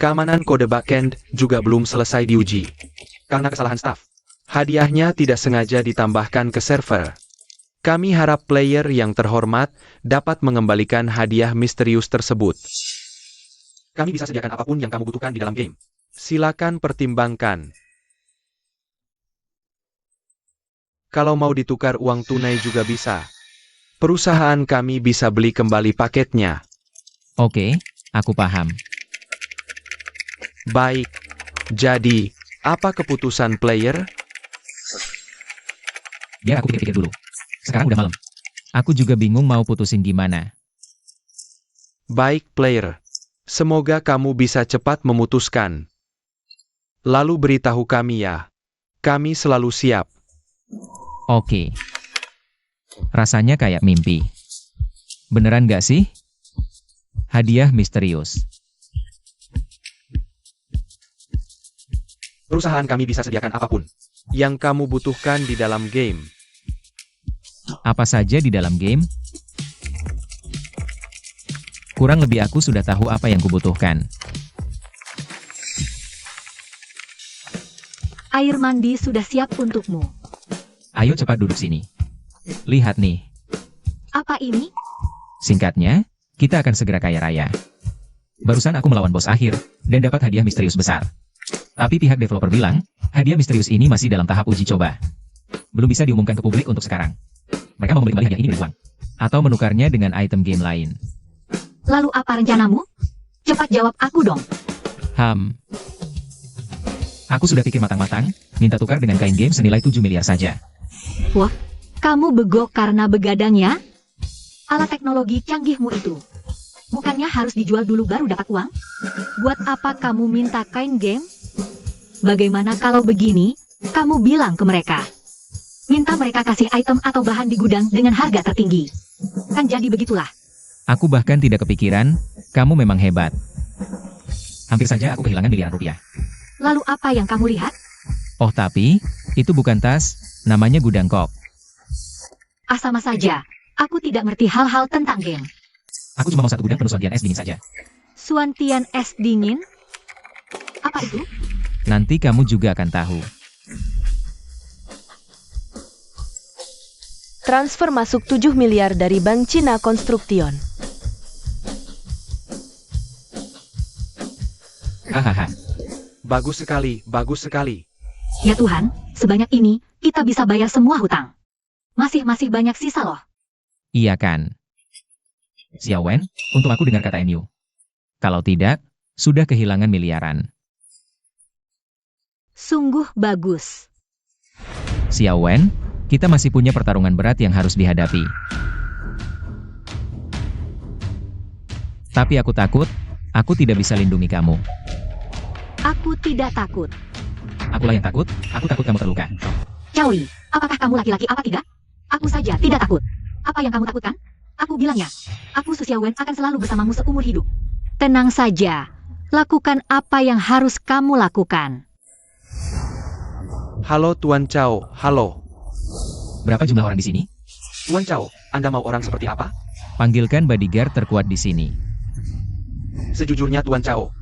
Keamanan kode backend juga belum selesai diuji. Karena kesalahan staff. Hadiahnya tidak sengaja ditambahkan ke server. Kami harap player yang terhormat dapat mengembalikan hadiah misterius tersebut. Kami bisa sediakan apapun yang kamu butuhkan di dalam game. Silakan pertimbangkan. Kalau mau ditukar uang tunai juga bisa. Perusahaan kami bisa beli kembali paketnya. Oke, aku paham. Baik. Jadi, apa keputusan player? Biar aku pikir-pikir dulu. Sekarang udah malam. Aku juga bingung mau putusin gimana. Baik player. Semoga kamu bisa cepat memutuskan. Lalu beritahu kami ya. Kami selalu siap. Oke. Rasanya kayak mimpi. Beneran gak sih? Hadiah misterius. Perusahaan kami bisa sediakan apapun yang kamu butuhkan di dalam game. Apa saja di dalam game? Kurang lebih aku sudah tahu apa yang kubutuhkan. Air mandi sudah siap untukmu. Ayo cepat duduk sini. Lihat nih. Apa ini? Singkatnya, kita akan segera kaya raya. Barusan aku melawan bos akhir, dan dapat hadiah misterius besar. Tapi pihak developer bilang, hadiah misterius ini masih dalam tahap uji coba. Belum bisa diumumkan ke publik untuk sekarang. Mereka mau membeli hadiah ini dengan uang. Atau menukarnya dengan item game lain. Lalu apa rencanamu? Cepat jawab aku dong. Aku sudah pikir matang-matang, minta tukar dengan kain game senilai 7 miliar saja. Wah, kamu bego karena begadang ya? Alat teknologi canggihmu itu. Bukannya harus dijual dulu baru dapat uang? Buat apa kamu minta kain game? Bagaimana kalau begini, kamu bilang ke mereka. Minta mereka kasih item atau bahan di gudang dengan harga tertinggi. Kan jadi begitulah. Aku bahkan tidak kepikiran, kamu memang hebat. Hampir saja aku kehilangan miliaran rupiah. Lalu apa yang kamu lihat? Oh tapi, itu bukan tas, namanya gudang kok. Sama saja, aku tidak ngerti hal-hal tentang game. Aku cuma mau satu gudang penuh Suantian es dingin saja. Suantian es dingin? Apa itu? Nanti kamu juga akan tahu. Transfer masuk 7 miliar dari Bank Cina Construction. Hahaha. Bagus sekali, bagus sekali. Ya Tuhan, sebanyak ini, kita bisa bayar semua hutang. Masih banyak sisa loh. Iya kan? Xiao Wen, untuk aku dengar kata NU. Kalau tidak, sudah kehilangan miliaran. Sungguh bagus. Xiao Wen, kita masih punya pertarungan berat yang harus dihadapi. Tapi aku takut, aku tidak bisa lindungi kamu. Aku tidak takut. Akulah yang takut, aku takut kamu terluka. Cao Li, apakah kamu laki-laki apa tidak? Aku saja tidak takut. Apa yang kamu takutkan? Aku bilangnya, aku Su Xiaowen akan selalu bersamamu seumur hidup. Tenang saja, lakukan apa yang harus kamu lakukan. Halo Tuan Cao, halo. Berapa jumlah orang di sini? Tuan Cao, Anda mau orang seperti apa? Panggilkan bodyguard terkuat di sini. Sejujurnya Tuan Cao,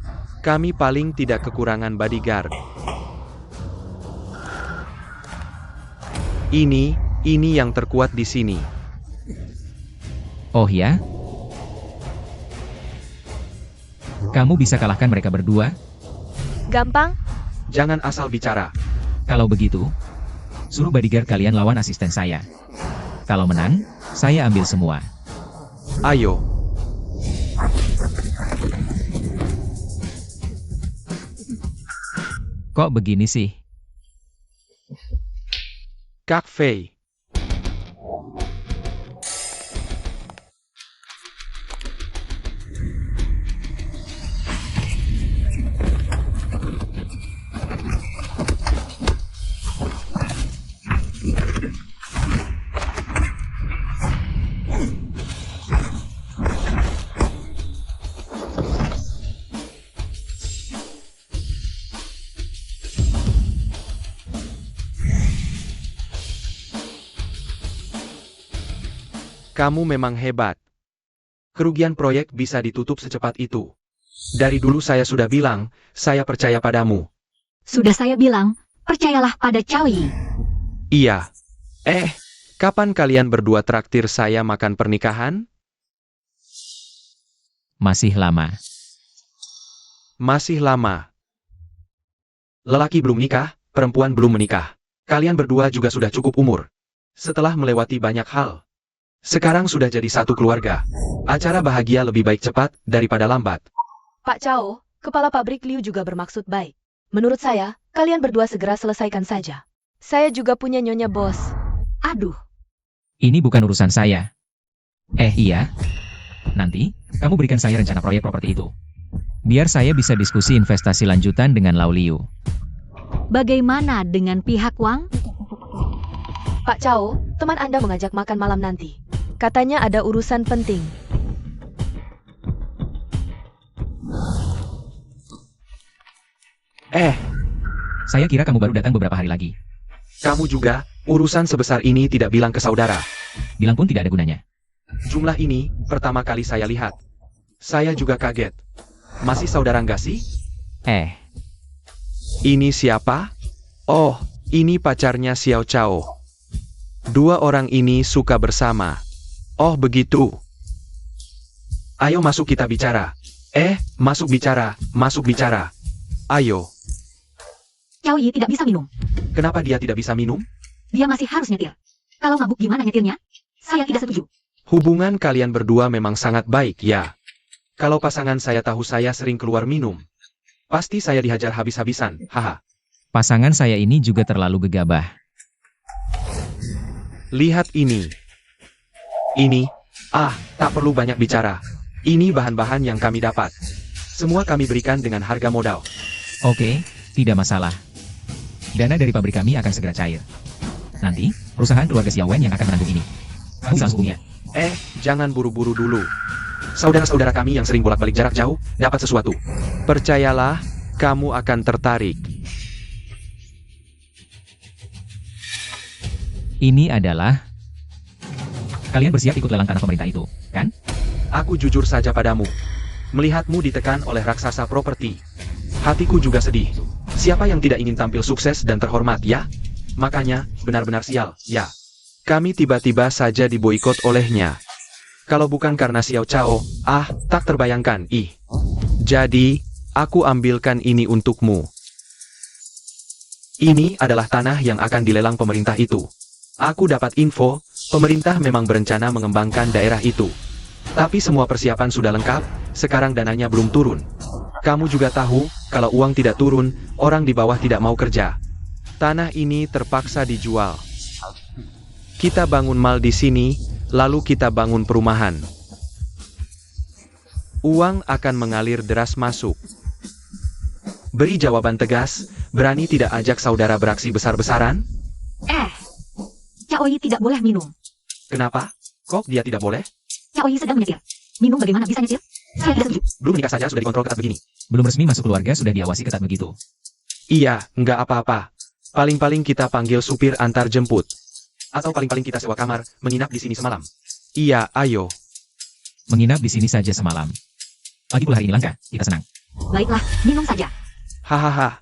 kami paling tidak kekurangan bodyguard. Ini yang terkuat di sini. Oh ya? Kamu bisa kalahkan mereka berdua? Gampang? Jangan asal bicara. Kalau begitu, suruh bodyguard kalian lawan asisten saya. Kalau menang, saya ambil semua. Ayo. Kok begini sih? Kak Fei. Kamu memang hebat. Kerugian proyek bisa ditutup secepat itu. Dari dulu saya sudah bilang, saya percaya padamu. Sudah saya bilang, percayalah pada Cao Yi. Iya. Kapan kalian berdua traktir saya makan pernikahan? Masih lama. Masih lama. Lelaki belum nikah, perempuan belum menikah. Kalian berdua juga sudah cukup umur. Setelah melewati banyak hal. Sekarang sudah jadi satu keluarga. Acara bahagia lebih baik cepat daripada lambat. Pak Cao, kepala pabrik Liu juga bermaksud baik. Menurut saya, kalian berdua segera selesaikan saja. Saya juga punya nyonya bos. Aduh, Ini bukan urusan saya. Iya. Nanti, kamu berikan saya rencana proyek properti itu. Biar saya bisa diskusi investasi lanjutan dengan Lau Liu. bagaimana dengan pihak Wang? Pak Cao, teman Anda mengajak makan malam nanti. Katanya ada urusan penting. Saya kira kamu baru datang beberapa hari lagi. Kamu juga, urusan sebesar ini tidak bilang ke saudara. Bilang pun tidak ada gunanya. Jumlah ini, pertama kali saya lihat. Saya juga kaget. Masih saudara nggak sih? Ini siapa? Oh, ini pacarnya Xiao Chao. Dua orang ini suka bersama. Oh begitu. Ayo masuk kita bicara. Masuk bicara. Ayo. Cao Yi tidak bisa minum. Kenapa dia tidak bisa minum? Dia masih harus nyetir. Kalau mabuk gimana nyetirnya? Saya tidak setuju. Hubungan kalian berdua memang sangat baik, ya. Kalau pasangan saya tahu saya sering keluar minum, pasti saya dihajar habis-habisan, haha. Pasangan saya ini juga terlalu gegabah. Lihat ini. Tak perlu banyak bicara. Ini bahan-bahan yang kami dapat. Semua kami berikan dengan harga modal. Oke, tidak masalah. Dana dari pabrik kami akan segera cair. Nanti, perusahaan keluarga Xiao Wen yang akan menanggung ini. Kamu bisa hubungnya. Jangan buru-buru dulu. Saudara-saudara kami yang sering bolak-balik jarak jauh, dapat sesuatu. Percayalah, kamu akan tertarik. Ini adalah... Kalian bersiap ikut lelang tanah pemerintah itu, kan? Aku jujur saja padamu. Melihatmu ditekan oleh raksasa properti. Hatiku juga sedih. Siapa yang tidak ingin tampil sukses dan terhormat, ya? Makanya, benar-benar sial, ya. Kami tiba-tiba saja diboikot olehnya. Kalau bukan karena Xiao Chao, tak terbayangkan, ih. Jadi, aku ambilkan ini untukmu. Ini adalah tanah yang akan dilelang pemerintah itu. Aku dapat info, pemerintah memang berencana mengembangkan daerah itu. Tapi semua persiapan sudah lengkap, sekarang dananya belum turun. Kamu juga tahu, kalau uang tidak turun, orang di bawah tidak mau kerja. Tanah ini terpaksa dijual. Kita bangun mal di sini, lalu kita bangun perumahan. Uang akan mengalir deras masuk. Beri jawaban tegas, berani tidak ajak saudara beraksi besar-besaran? Caoi tidak boleh minum. Kenapa? Kok dia tidak boleh? Caoi sedang menyetir. Minum bagaimana bisa nyetir? Saya tidak setuju. Belum menikah saja sudah dikontrol ketat begini. Belum resmi masuk keluarga sudah diawasi ketat begitu. Iya, nggak apa-apa. Paling-paling kita panggil supir antar jemput. Atau paling-paling kita sewa kamar, menginap di sini semalam. Iya, ayo. Menginap di sini saja semalam. Lagi pula hari ini langka, kita senang. Baiklah, minum saja. Hahaha.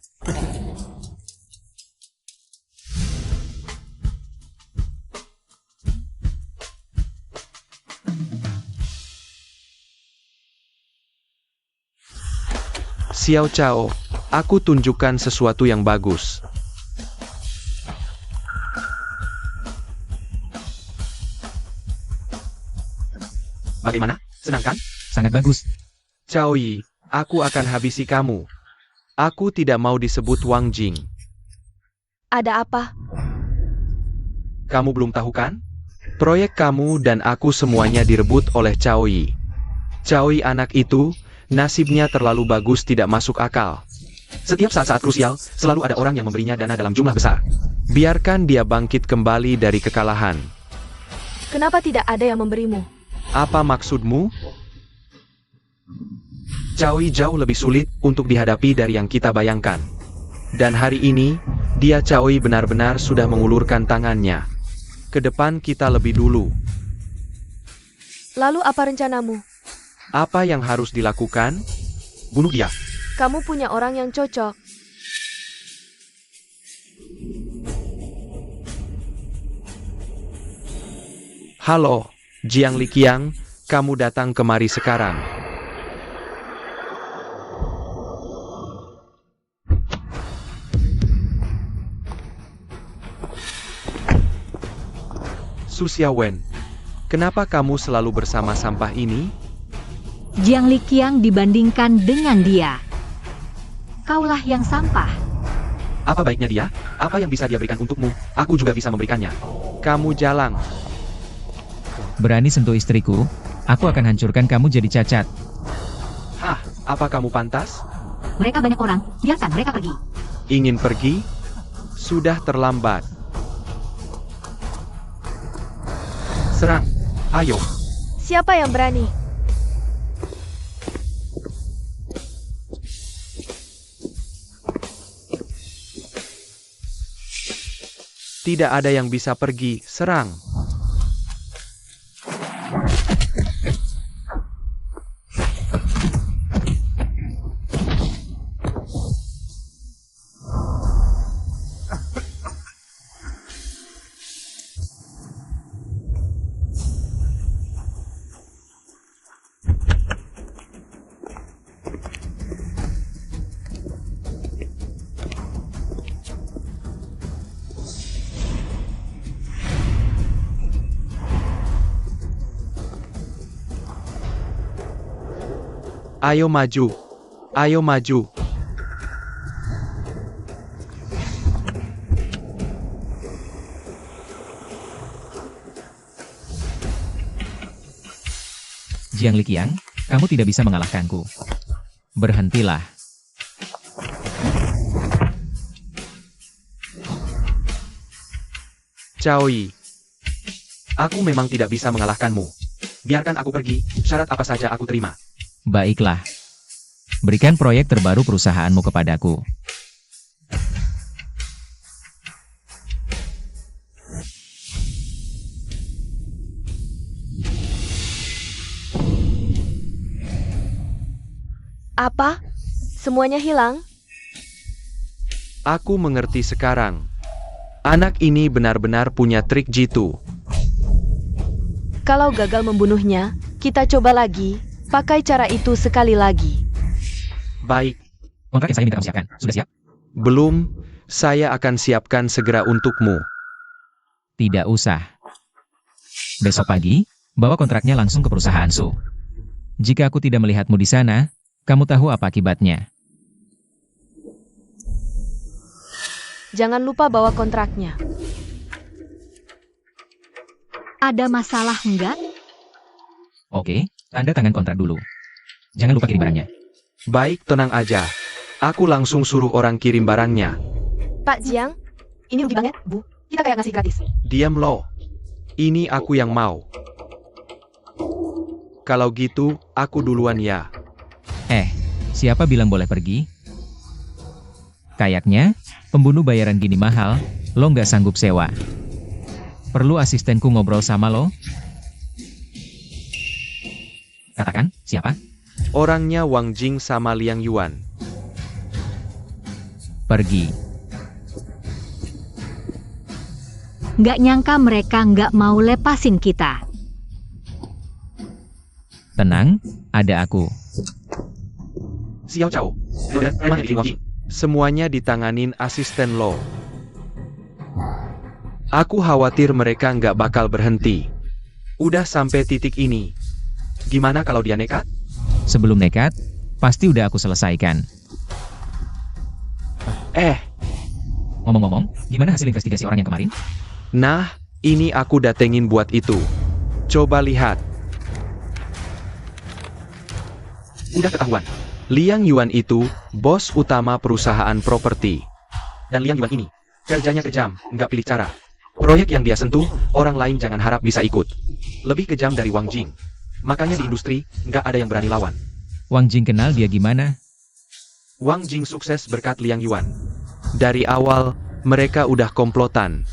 Xiao Chao, aku tunjukkan sesuatu yang bagus. Bagaimana? Senang kan? Sangat bagus. Chao Yi, aku akan habisi kamu. Aku tidak mau disebut Wang Jing. Ada apa? Kamu belum tahu kan? Proyek kamu dan aku semuanya direbut oleh Chao Yi. Chao Yi anak itu, nasibnya terlalu bagus tidak masuk akal. Setiap saat-saat krusial, selalu ada orang yang memberinya dana dalam jumlah besar. Biarkan dia bangkit kembali dari kekalahan. Kenapa tidak ada yang memberimu? Apa maksudmu? Chao Yi jauh lebih sulit untuk dihadapi dari yang kita bayangkan. Dan hari ini, dia Chao Yi benar-benar sudah mengulurkan tangannya. Ke depan kita lebih dulu. Lalu apa rencanamu? Apa yang harus dilakukan? Bunuh dia. Kamu punya orang yang cocok. Halo, Jiang Liqiang, kamu datang kemari sekarang. Su Xiaowen, kenapa kamu selalu bersama sampah ini? Jiang Liqiang dibandingkan dengan dia. Kaulah yang sampah. Apa baiknya dia? Apa yang bisa dia berikan untukmu? Aku juga bisa memberikannya. Kamu jalang. Berani sentuh istriku, aku akan hancurkan kamu jadi cacat. Hah, apa kamu pantas? Mereka banyak orang, biarkan mereka pergi. Ingin pergi? Sudah terlambat. Serang. Ayo. Siapa yang berani? Tidak ada yang bisa pergi. Serang. Ayo maju. Ayo maju. Jiang Liqiang, kamu tidak bisa mengalahkanku. Berhentilah. Chao Yi. Aku memang tidak bisa mengalahkanmu. Biarkan aku pergi, syarat apa saja aku terima. Baiklah. Berikan proyek terbaru perusahaanmu kepadaku. Apa? Semuanya hilang? Aku mengerti sekarang. Anak ini benar-benar punya trik jitu. Kalau gagal membunuhnya, kita coba lagi. Pakai cara itu sekali lagi. Baik, Kontrak yang saya minta kamu siapkan, sudah siap? belum. Saya akan siapkan segera untukmu. Tidak usah. Besok pagi, bawa kontraknya langsung ke perusahaan Su. Jika aku tidak melihatmu di sana, kamu tahu apa akibatnya. Jangan lupa bawa kontraknya. Ada masalah enggak? Oke, tanda tangan kontrak dulu. Jangan lupa kirim barangnya. Baik, tenang aja. Aku langsung suruh orang kirim barangnya. Pak Jiang, ini rugi banget, Bu. Kita kayak ngasih gratis. Diam lo. Ini aku yang mau. Kalau gitu, aku duluan ya. Siapa bilang boleh pergi? Kayaknya, pembunuh bayaran gini mahal, lo nggak sanggup sewa. Perlu asistenku ngobrol sama lo? Katakan, siapa? Orangnya Wang Jing sama Liang Yuan. Pergi. Nggak nyangka mereka nggak mau lepasin kita. Tenang, ada aku. Xiao Chao. Semuanya ditanganin asisten lo. Aku khawatir mereka nggak bakal berhenti. Udah sampai titik ini. Gimana kalau dia nekat? Sebelum nekat, pasti udah aku selesaikan. Ngomong-ngomong, gimana hasil investigasi orang yang kemarin? Nah, ini aku datengin buat itu. Coba lihat. Udah ketahuan. Liang Yuan itu, bos utama perusahaan properti. Dan Liang Yuan ini, kerjanya kejam, nggak pilih cara. Proyek yang dia sentuh, orang lain jangan harap bisa ikut. Lebih kejam dari Wang Jing. Makanya di industri, nggak ada yang berani lawan. Wang Jing kenal dia gimana? Wang Jing sukses berkat Liang Yuan. Dari awal, mereka udah komplotan.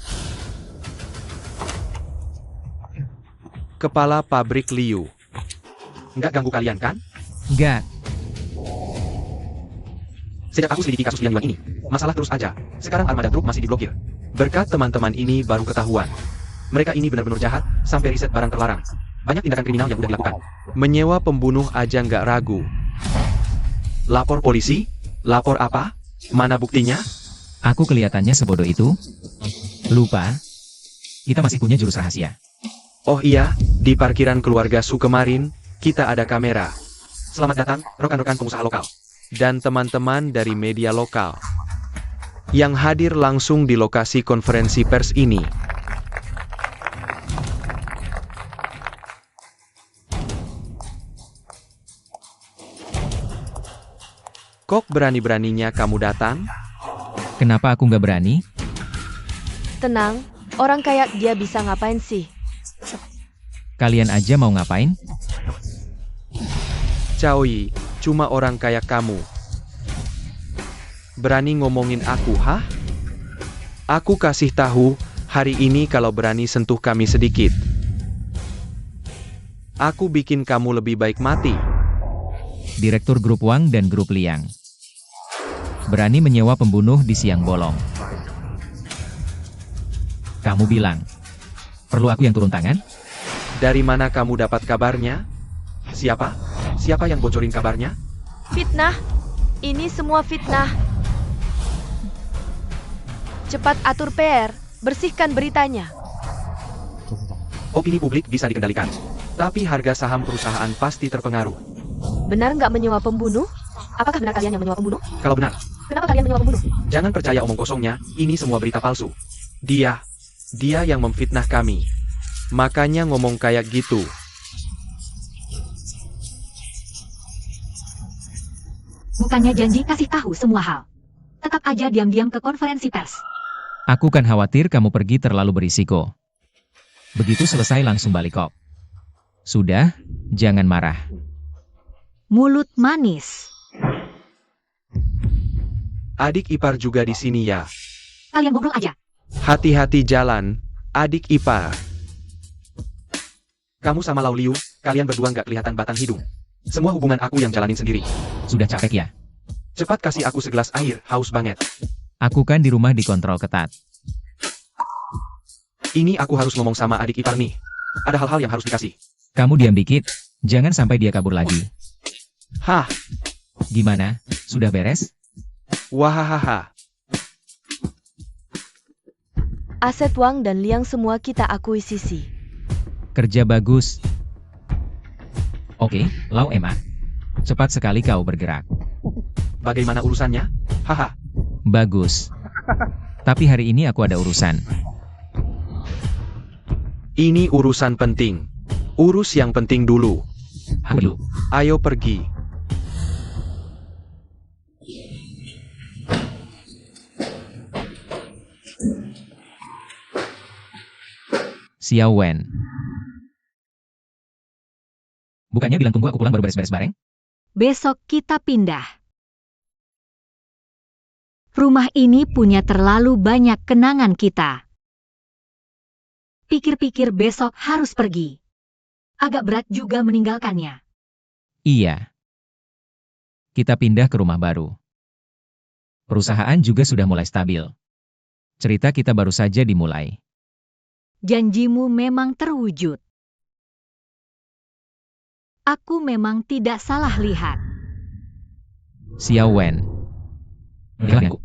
Kepala pabrik Liu. Nggak ganggu kalian kan? Nggak. Sejak aku selidiki kasus Liang Yuan ini, masalah terus aja. Sekarang armada truk masih diblokir. Berkat teman-teman ini baru ketahuan. Mereka ini benar-benar jahat, sampai riset barang terlarang. Banyak tindakan kriminal yang udah dilakukan. Menyewa pembunuh aja nggak ragu. Lapor polisi? Lapor apa? Mana buktinya? Aku kelihatannya sebodoh itu? Lupa. Kita masih punya jurus rahasia. Oh iya, di parkiran keluarga Su kemarin, kita ada kamera. Selamat datang, rekan-rekan pengusaha lokal. Dan teman-teman dari media lokal. Yang hadir langsung di lokasi konferensi pers ini. Kok berani-beraninya kamu datang? Kenapa aku nggak berani? Tenang, orang kayak dia bisa ngapain sih? Kalian aja mau ngapain? Caoi, cuma orang kayak kamu. Berani ngomongin aku, hah? Aku kasih tahu, hari ini kalau berani sentuh kami sedikit. Aku bikin kamu lebih baik mati. Direktur grup Wang dan grup Liang. Berani menyewa pembunuh di siang bolong. Kamu bilang, perlu aku yang turun tangan? Dari mana kamu dapat kabarnya? Siapa? Siapa yang bocorin kabarnya? Fitnah. Ini semua fitnah. Cepat atur PR, bersihkan beritanya. Opini publik bisa dikendalikan. Tapi harga saham perusahaan pasti terpengaruh. Benar nggak menyewa pembunuh? Apakah benar kalian yang menyewa pembunuh? Kalau benar, Kenapa kalian menyewa pembunuh? jangan percaya omong kosongnya, ini semua berita palsu. Dia yang memfitnah kami. Makanya ngomong kayak gitu. Bukannya janji kasih tahu semua hal. Tetap aja diam-diam ke konferensi pers. Aku kan khawatir kamu pergi terlalu berisiko. Begitu selesai langsung balik kok. Sudah, jangan marah. Mulut manis. Adik ipar juga di sini ya. Kalian ngobrol aja. Hati-hati jalan, adik ipar. Kamu sama Lau Liu, kalian berdua nggak kelihatan batang hidung. Semua hubungan aku yang jalanin sendiri. Sudah capek ya? Cepat kasih aku segelas air, haus banget. Aku kan di rumah dikontrol ketat. Ini aku harus ngomong sama adik ipar nih. Ada hal-hal yang harus dikasih. Kamu diam dikit. Jangan sampai dia kabur lagi. Hah, Gimana? Sudah beres? wahahaha. Aset Wang dan Liang semua kita akuisisi. Kerja bagus. Oke, Lau Emma. Cepat sekali kau bergerak. Bagaimana urusannya? Haha. Bagus. Tapi hari ini aku ada urusan. Ini urusan penting. Urus yang penting dulu. Aku dulu. Ayo pergi. Xiao Wen. Bukannya bilang tunggu aku pulang baru beres-beres bareng? Besok kita pindah. Rumah ini punya terlalu banyak kenangan kita. Pikir-pikir besok harus pergi. Agak berat juga meninggalkannya. Iya. Kita pindah ke rumah baru. Perusahaan juga sudah mulai stabil. Cerita kita baru saja dimulai. Janjimu memang terwujud. Aku memang tidak salah lihat. Xiao Wen. Bilang aku.